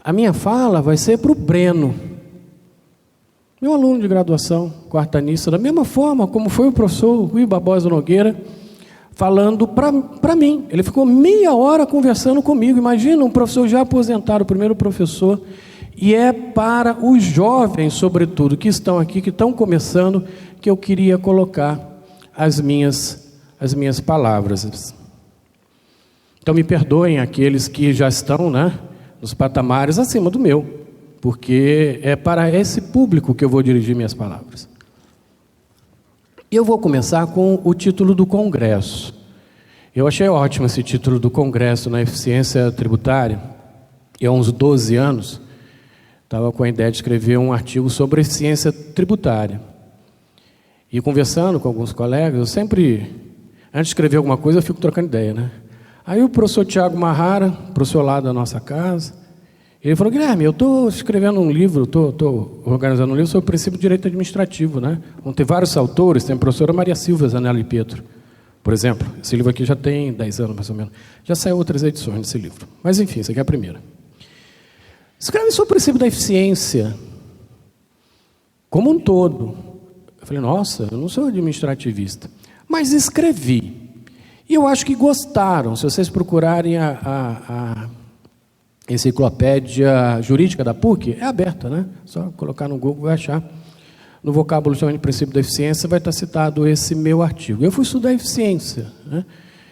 A minha fala vai ser para o Breno, meu aluno de graduação, quartanista, da mesma forma como foi o professor Rui Barbosa Nogueira, falando para mim. Ele ficou meia hora conversando comigo. Imagina um professor já aposentado, o primeiro professor, e é para os jovens, sobretudo, que estão aqui, que estão começando, que eu queria colocar as minhas palavras. Então me perdoem aqueles que já estão, nos patamares acima do meu, porque é para esse público que eu vou dirigir minhas palavras. E eu vou começar com o título do congresso. Eu achei ótimo esse título do congresso na eficiência tributária. E há uns 12 anos, estava com a ideia de escrever um artigo sobre eficiência tributária. E conversando com alguns colegas, eu sempre, antes de escrever alguma coisa, eu fico trocando ideia, Aí o professor Tiago Marrara, professor lá da nossa casa, ele falou: Guilherme, eu estou escrevendo um livro, estou organizando um livro sobre o princípio de direito administrativo, Vão ter vários autores, tem a professora Maria Silva Zanelli Pietro, por exemplo. Esse livro aqui já tem 10 anos, mais ou menos. Já saiu outras edições desse livro. Mas, enfim, essa aqui é a primeira. Escreve sobre o princípio da eficiência como um todo. Eu falei: nossa, eu não sou administrativista. Mas escrevi. E eu acho que gostaram. Se vocês procurarem a enciclopédia jurídica da PUC, é aberta, Só colocar no Google, vai achar. No vocábulo chamado de princípio da eficiência vai estar citado esse meu artigo. Eu fui estudar eficiência,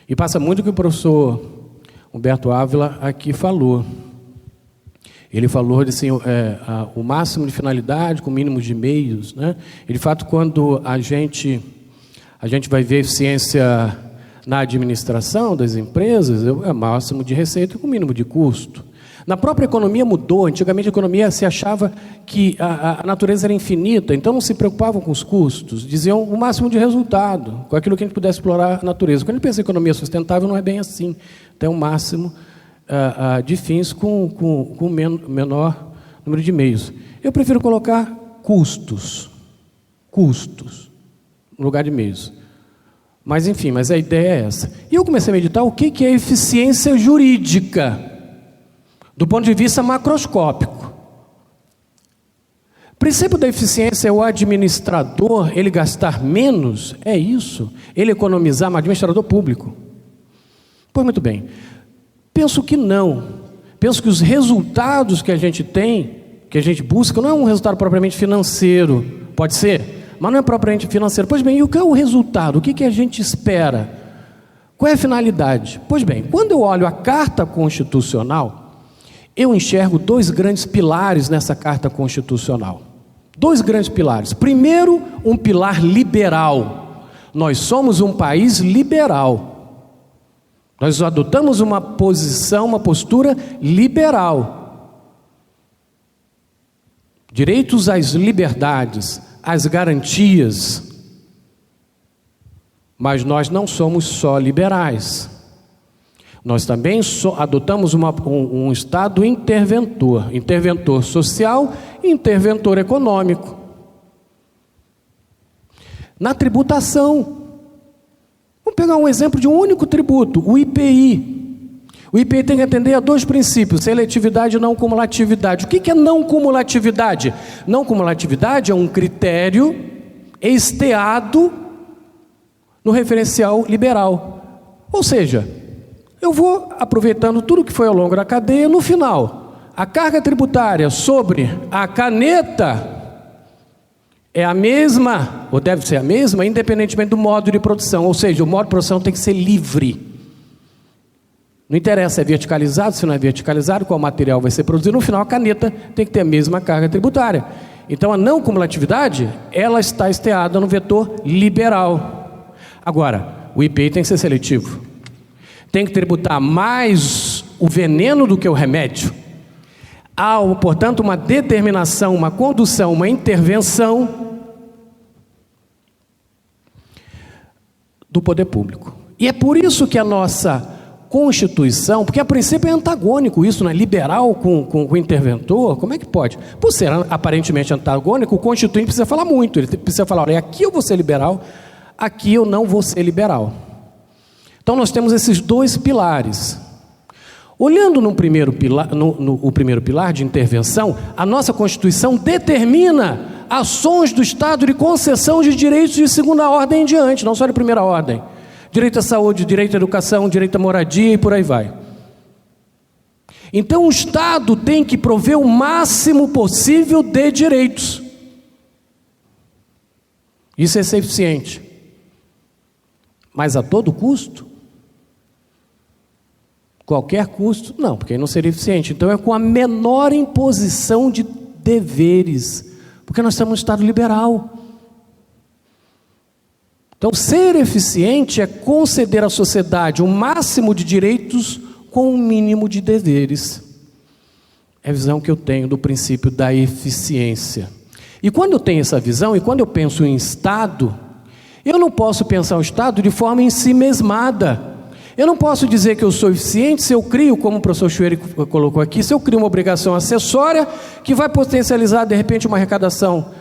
E passa muito o que o professor Humberto Ávila aqui falou. Ele falou de assim, o máximo de finalidade com o mínimo de meios, E de fato, quando a gente vai ver eficiência na administração das empresas, é o máximo de receita com o mínimo de custo. Na própria economia mudou. Antigamente a economia se achava que a natureza era infinita, então não se preocupavam com os custos, diziam o máximo de resultado, com aquilo que a gente pudesse explorar a natureza. Quando a gente pensa em economia sustentável, não é bem assim. Tem um máximo de fins com menor número de meios. Eu prefiro colocar custos, no lugar de meios. Mas, enfim, a ideia é essa. E eu comecei a meditar o que é eficiência jurídica, do ponto de vista macroscópico. O princípio da eficiência é o administrador, ele gastar menos, é isso? Ele economizar, mas administrador público. Pois muito bem. Penso que não. Penso que os resultados que a gente tem, que a gente busca, não é um resultado propriamente financeiro. Pode ser? Mas não é propriamente financeiro. Pois bem, e o que é o resultado? O que a gente espera? Qual é a finalidade? Pois bem, quando eu olho a Carta Constitucional, eu enxergo dois grandes pilares nessa Carta Constitucional. Dois grandes pilares. Primeiro, um pilar liberal. Nós somos um país liberal. Nós adotamos uma posição, uma postura liberal. Direitos às liberdades, as garantias, mas nós não somos só liberais, nós também adotamos um Estado interventor social e interventor econômico. Na tributação, vamos pegar um exemplo de um único tributo, o IPI. O IPI tem que atender a dois princípios, seletividade e não cumulatividade. O que é não cumulatividade? Não cumulatividade é um critério esteado no referencial liberal. Ou seja, eu vou aproveitando tudo que foi ao longo da cadeia, no final, a carga tributária sobre a caneta é a mesma, ou deve ser a mesma, independentemente do modo de produção. Ou seja, o modo de produção tem que ser livre. Não interessa se é verticalizado, se não é verticalizado, qual material vai ser produzido. No final, a caneta tem que ter a mesma carga tributária. Então, a não cumulatividade, ela está esteada no vetor liberal. Agora, o IPI tem que ser seletivo. Tem que tributar mais o veneno do que o remédio. Há, portanto, uma determinação, uma condução, uma intervenção do poder público. E é por isso que a nossa Constituição, porque a princípio é antagônico isso, liberal com o interventor, como é que pode? Por ser aparentemente antagônico, o Constituinte precisa falar muito, ele precisa falar, olha, aqui eu vou ser liberal, aqui eu não vou ser liberal. Então nós temos esses dois pilares. Olhando no primeiro pilar, o primeiro pilar de intervenção, a nossa Constituição determina ações do Estado de concessão de direitos de segunda ordem em diante, não só de primeira ordem. Direito à saúde, direito à educação, direito à moradia e por aí vai. Então o Estado tem que prover o máximo possível de direitos. Isso é ser eficiente. Mas a todo custo? Qualquer custo? Não, porque aí não seria eficiente. Então é com a menor imposição de deveres, porque nós estamos num Estado liberal. Então ser eficiente é conceder à sociedade o máximo de direitos com o mínimo de deveres. É a visão que eu tenho do princípio da eficiência. E quando eu tenho essa visão, e quando eu penso em Estado, eu não posso pensar o Estado de forma ensimesmada. Eu não posso dizer que eu sou eficiente se eu crio, como o professor Chueri colocou aqui, se eu crio uma obrigação acessória que vai potencializar, de repente, uma arrecadação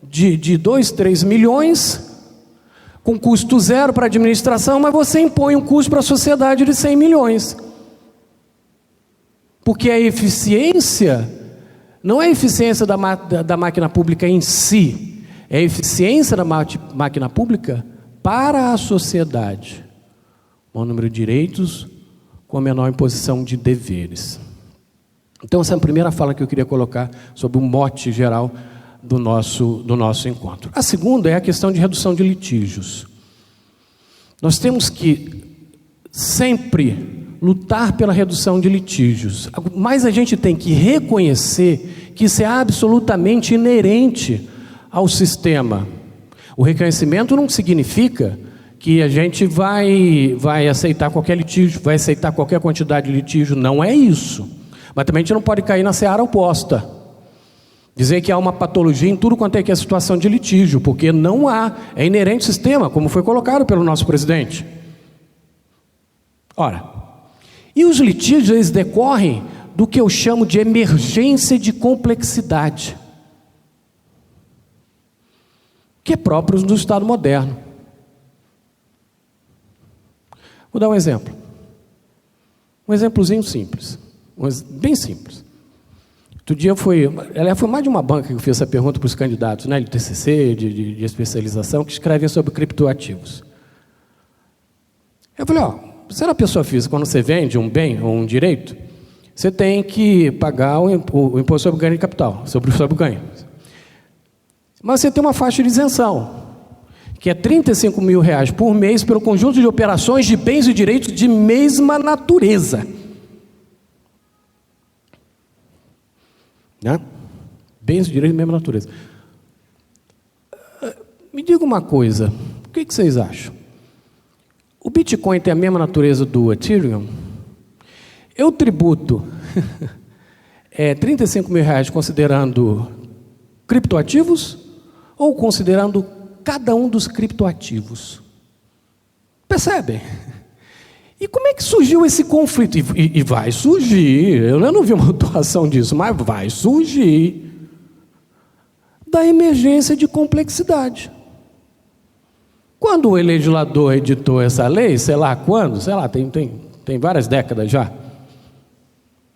de 2, 3 milhões, com custo zero para a administração, mas você impõe um custo para a sociedade de 100 milhões. Porque a eficiência não é a eficiência da máquina pública em si, é a eficiência da máquina pública para a sociedade. O maior número de direitos com a menor imposição de deveres. Então essa é a primeira fala que eu queria colocar sobre o mote geral do nosso encontro. A segunda é a questão de redução de litígios. Nós temos que sempre lutar pela redução de litígios, mas a gente tem que reconhecer que isso é absolutamente inerente ao sistema. O reconhecimento não significa que a gente vai aceitar qualquer litígio, vai aceitar qualquer quantidade de litígio, não é isso. Mas também a gente não pode cair na seara oposta. Dizer que há uma patologia em tudo quanto é que é situação de litígio, porque não há, é inerente ao sistema, como foi colocado pelo nosso presidente. Ora, e os litígios, eles decorrem do que eu chamo de emergência de complexidade, que é próprio do Estado moderno. Vou dar um exemplo. Um exemplozinho simples. Bem simples. Outro dia foi mais de uma banca que fez essa pergunta para os candidatos, né, de TCC, de especialização, que escrevem sobre criptoativos. Eu falei, será a pessoa física, quando você vende um bem ou um direito, você tem que pagar o imposto sobre ganho de capital, sobre o ganho. Mas você tem uma faixa de isenção, que é R$35 mil por mês pelo conjunto de operações de bens e direitos de mesma natureza. Né? Bens e direitos de mesma natureza. Me diga uma coisa, o que vocês acham? O Bitcoin tem a mesma natureza do Ethereum? Eu tributo R$35 mil considerando criptoativos ou considerando cada um dos criptoativos? Percebem? E como é que surgiu esse conflito? E vai surgir, eu não vi uma atuação disso, mas vai surgir da emergência de complexidade. Quando o legislador editou essa lei, sei lá quando, tem várias décadas já,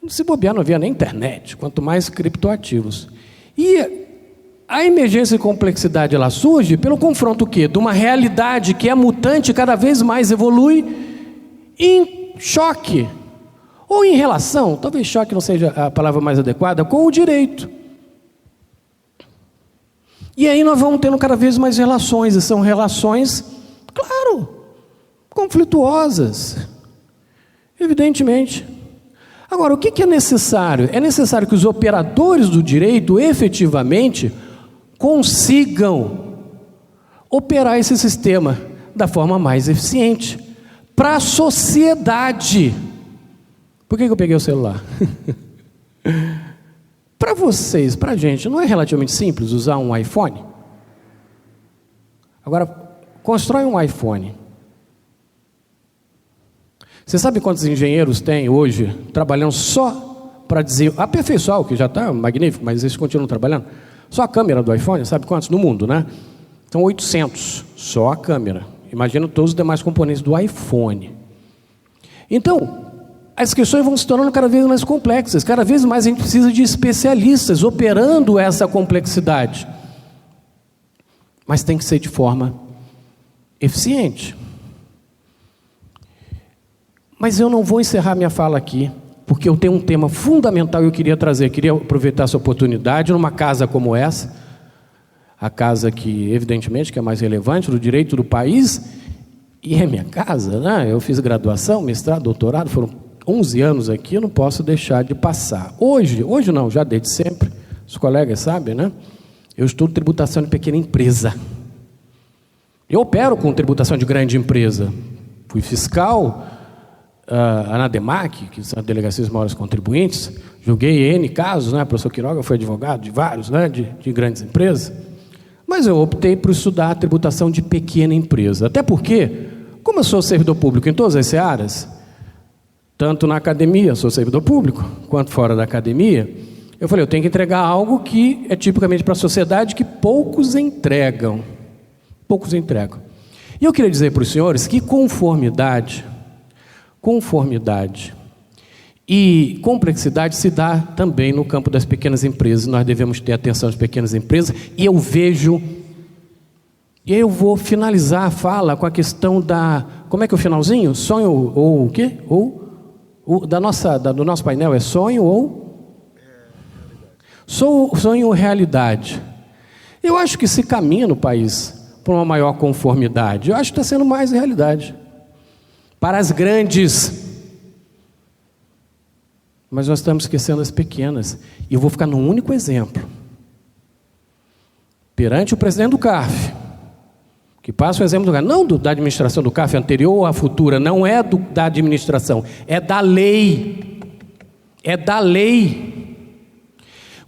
se bobear não havia nem internet, quanto mais criptoativos. E a emergência de complexidade, ela surge pelo confronto o quê? De uma realidade que é mutante, cada vez mais evolui, em choque, ou em relação, talvez choque não seja a palavra mais adequada, com o direito. E aí nós vamos tendo cada vez mais relações, e são relações, claro, conflituosas, evidentemente. Agora, o que é necessário? É necessário que os operadores do direito, efetivamente, consigam operar esse sistema da forma mais eficiente para a sociedade. Por que eu peguei o celular? Para vocês, para a gente, não é relativamente simples usar um iPhone? Agora, constrói um iPhone. Você sabe quantos engenheiros tem hoje trabalhando só para aperfeiçoar o que já está magnífico, mas eles continuam trabalhando? Só a câmera do iPhone, sabe quantos no mundo, né? Então 800, só a câmera. Imagina todos os demais componentes do iPhone. Então, as questões vão se tornando cada vez mais complexas, cada vez mais a gente precisa de especialistas operando essa complexidade. Mas tem que ser de forma eficiente. Mas eu não vou encerrar minha fala aqui, porque eu tenho um tema fundamental que eu queria trazer. Queria aproveitar essa oportunidade numa casa como essa, a casa que, evidentemente, que é mais relevante do direito do país, e é minha casa, né? Eu fiz graduação, mestrado, doutorado, foram 11 anos aqui, eu não posso deixar de passar. Hoje não, já desde sempre, os colegas sabem, né? Eu estudo tributação de pequena empresa. Eu opero com tributação de grande empresa. Fui fiscal, ANADEMAC, que são as delegacias dos maiores contribuintes, julguei N casos, né? O professor Quiroga foi advogado de vários, né? de grandes empresas. Mas eu optei por estudar a tributação de pequena empresa. Até porque, como eu sou servidor público em todas as searas, tanto na academia, sou servidor público, quanto fora da academia, eu falei, eu tenho que entregar algo que é tipicamente para a sociedade que poucos entregam. Poucos entregam. E eu queria dizer para os senhores que conformidade e complexidade se dá também no campo das pequenas empresas. Nós devemos ter atenção às pequenas empresas. E eu vejo, e eu vou finalizar a fala com a questão da, como é que é o finalzinho? Sonho ou o quê? Do nosso painel é sonho ou? Sonho ou realidade? Eu acho que se caminha no país para uma maior conformidade. Eu acho que está sendo mais realidade. Para as grandes. Mas nós estamos esquecendo as pequenas. E eu vou ficar num único exemplo. Perante o presidente do CARF, que passa o exemplo do CARF, não da administração do CARF anterior ou a futura, não é da administração, é da lei. É da lei.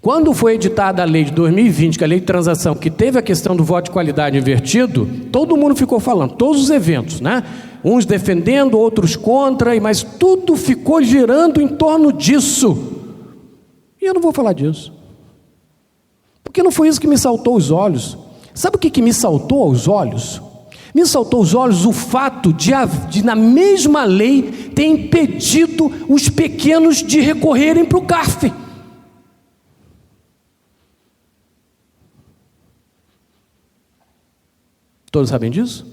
Quando foi editada a lei de 2020, que é a lei de transação, que teve a questão do voto de qualidade invertido, todo mundo ficou falando, todos os eventos, né? Uns defendendo, outros contra, mas tudo ficou girando em torno disso. E eu não vou falar disso. Porque não foi isso que me saltou aos olhos. Sabe o que me saltou aos olhos? Me saltou aos olhos o fato de na mesma lei, ter impedido os pequenos de recorrerem para o CARF. Todos sabem disso?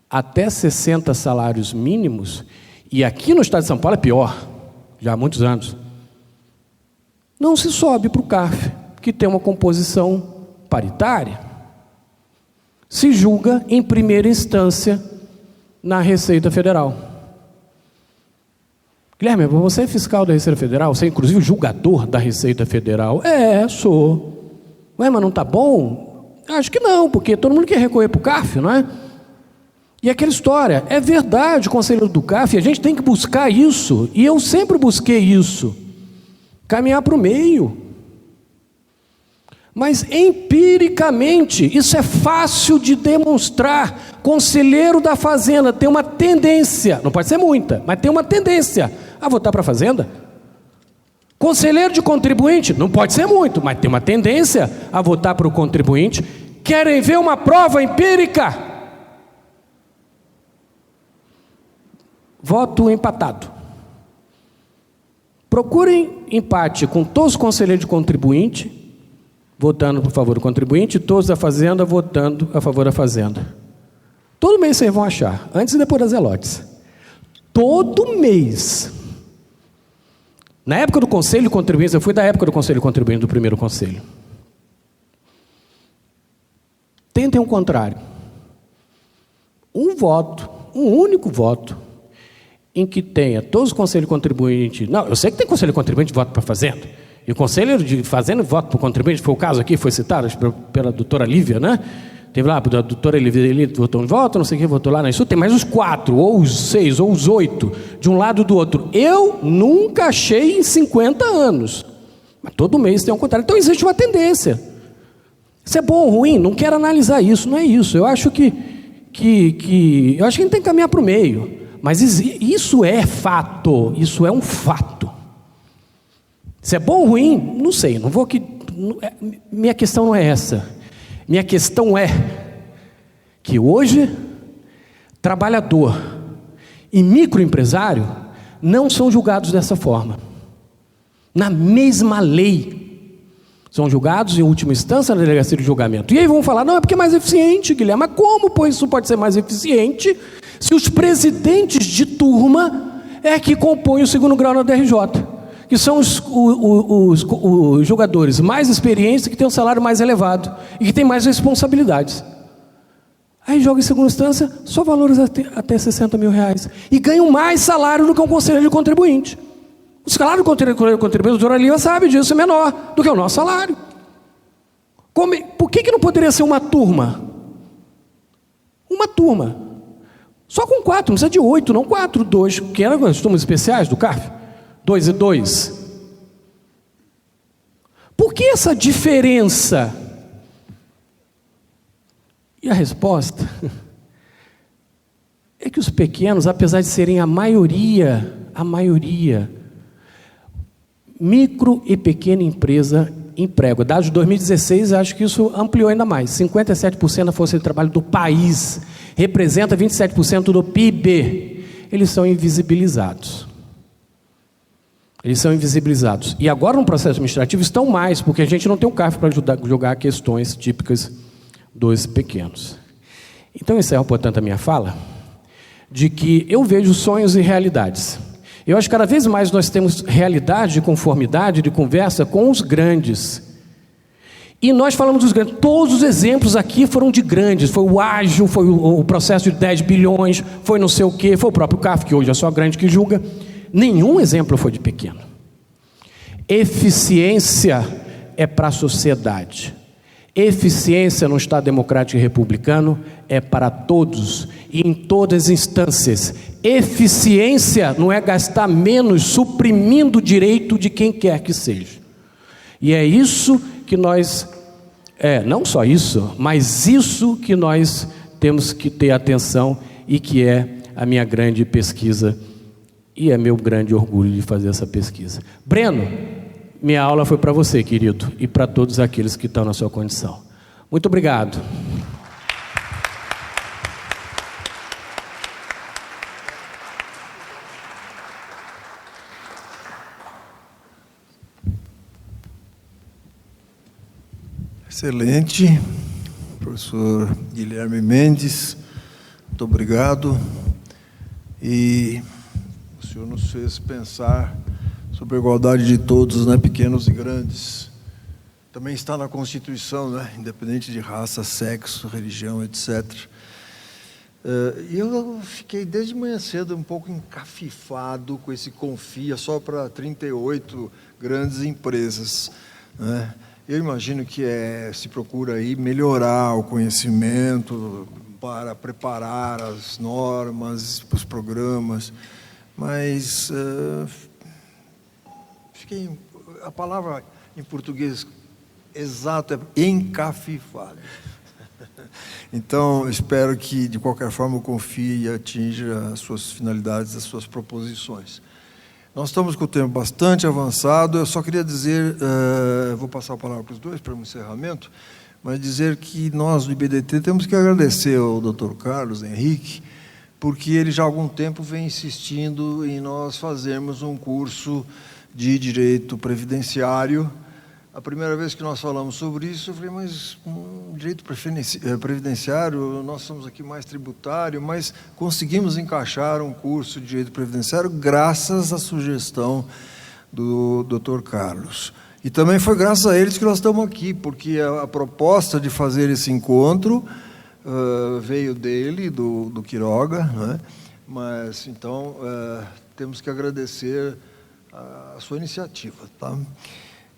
Até 60 salários mínimos, e aqui no estado de São Paulo é pior, já há muitos anos, não se sobe para o CARF, que tem uma composição paritária. Se julga em primeira instância na Receita Federal. Guilherme, você é fiscal da Receita Federal? Você é inclusive julgador da Receita Federal? Sou. Ué, mas não está bom? Acho que não, porque todo mundo quer recorrer para o CARF, não é? E aquela história, é verdade, o conselheiro do CARF, a gente tem que buscar isso, e eu sempre busquei isso, caminhar para o meio. Mas empiricamente, isso é fácil de demonstrar. Conselheiro da Fazenda tem uma tendência, não pode ser muita, mas tem uma tendência a votar para a Fazenda. Conselheiro de contribuinte, não pode ser muito, mas tem uma tendência a votar para o contribuinte. Querem ver uma prova empírica? Voto empatado. Procurem empate com todos os conselheiros de contribuinte, votando por favor do contribuinte, e todos da Fazenda votando a favor da Fazenda. Todo mês vocês vão achar, antes e depois das zelotes. Todo mês. Na época do Conselho de Contribuintes, eu fui da época do Conselho de Contribuintes, do primeiro Conselho. Tentem o contrário. Um voto, um único voto, em que tenha todos os conselhos de contribuinte. Não, eu sei que tem conselho de contribuinte que vota para a Fazenda. E o conselheiro de Fazenda vota para o contribuinte, foi o caso aqui, foi citado pela doutora Lívia, né? Teve lá, a doutora Lívia votou em voto, não sei quem votou lá, não, isso tem mais os 4, ou os 6, ou os 8, de um lado ou do outro. Eu nunca achei em 50 anos. Mas todo mês tem um contrário. Então existe uma tendência. Isso é bom ou ruim? Não quero analisar isso, não é isso. Eu acho que eu acho que a gente tem que caminhar para o meio. Mas isso é fato, isso é um fato. Se é bom ou ruim, não sei, não vou aqui. Minha questão não é essa. Minha questão é que hoje, trabalhador e microempresário não são julgados dessa forma. Na mesma lei. São julgados em última instância na delegacia de julgamento. E aí vão falar, não, é porque é mais eficiente, Guilherme. Mas como, pois, isso pode ser mais eficiente se os presidentes de turma é que compõem o segundo grau na DRJ, que são os jogadores mais experientes, que têm um salário mais elevado e que têm mais responsabilidades. Aí joga em segunda instância só valores até 60 mil reais. E ganham mais salário do que um conselheiro de contribuinte. O salário do conselheiro de contribuinte, o doutor Aliva sabe disso, é menor do que o nosso salário. Por que não poderia ser uma turma? Uma turma. Só com 4, não precisa de 8, não 4, 2, que eram as turmas especiais do CARF. 2 e 2. Por que essa diferença? E a resposta é que os pequenos, apesar de serem a maioria, micro e pequena empresa emprego. Dados de 2016, acho que isso ampliou ainda mais. 57% da força de trabalho do país, representa 27% do PIB. Eles são invisibilizados. E agora, no processo administrativo, estão mais, porque a gente não tem um CARF para julgar questões típicas dos pequenos. Então, eu encerro, portanto, a minha fala, de que eu vejo sonhos e realidades. Eu acho que cada vez mais nós temos realidade de conformidade, de conversa com os grandes. E nós falamos dos grandes. Todos os exemplos aqui foram de grandes. Foi o ágil, foi o processo de 10 bilhões, foi não sei o quê, foi o próprio CARF, que hoje é só grande que julga. Nenhum exemplo foi de pequeno. Eficiência é para a sociedade. Eficiência no Estado democrático e republicano é para todos e em todas as instâncias. Eficiência não é gastar menos suprimindo o direito de quem quer que seja. E é isso que nós, não só isso, mas isso que nós temos que ter atenção e que é a minha grande pesquisa e é meu grande orgulho de fazer essa pesquisa. Breno, minha aula foi para você, querido, e para todos aqueles que estão na sua condição. Muito obrigado. Excelente, professor Guilherme Mendes, muito obrigado. E o senhor nos fez pensar sobre a igualdade de todos, né, pequenos e grandes. Também está na Constituição, né, independente de raça, sexo, religião, etc. E eu fiquei desde manhã cedo um pouco encafifado com esse confia só para 38 grandes empresas, né? Eu imagino que se procura aí melhorar o conhecimento para preparar as normas, os programas, mas a palavra em português exato é encafifado. Então, espero que, de qualquer forma, o confie e atinja as suas finalidades, as suas proposições. Nós estamos com o tempo bastante avançado. Eu só queria dizer, vou passar a palavra para os dois, para um encerramento, mas dizer que nós, do IBDT, temos que agradecer ao Dr. Carlos Henrique, porque ele já há algum tempo vem insistindo em nós fazermos um curso de direito previdenciário. A primeira vez que nós falamos sobre isso, eu falei, mas direito previdenciário, nós somos aqui mais tributário, mas conseguimos encaixar um curso de direito previdenciário graças à sugestão do Dr. Carlos. E também foi graças a eles que nós estamos aqui, porque a proposta de fazer esse encontro veio dele, do Quiroga, né? Mas, então, temos que agradecer a sua iniciativa, tá?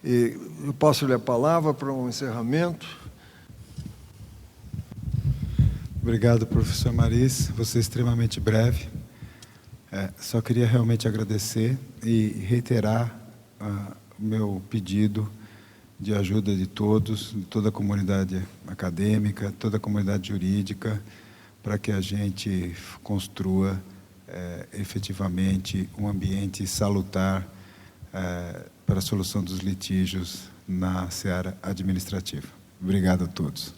Eu posso ler a palavra para um encerramento? Obrigado, professor Maris. Vou ser extremamente breve. Só queria realmente agradecer e reiterar o meu pedido de ajuda de todos, de toda a comunidade acadêmica, toda a comunidade jurídica, para que a gente construa efetivamente um ambiente salutar para a solução dos litígios na seara administrativa. Obrigado a todos.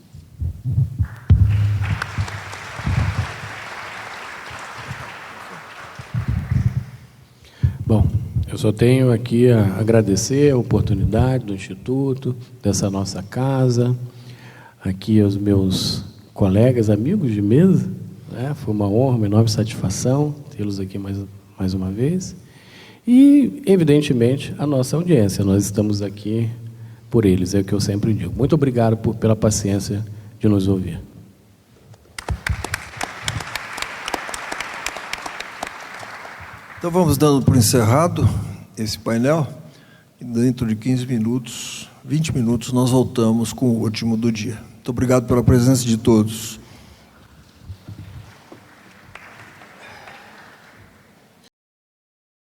Bom, eu só tenho aqui a agradecer a oportunidade do Instituto, dessa nossa casa, aqui aos meus colegas, amigos de mesa, né? Foi uma honra, uma enorme satisfação tê-los aqui mais uma vez. E, evidentemente, a nossa audiência. Nós estamos aqui por eles, é o que eu sempre digo. Muito obrigado pela paciência de nos ouvir. Então vamos dando por encerrado esse painel. E dentro de 15 minutos, 20 minutos, nós voltamos com o último do dia. Muito obrigado pela presença de todos.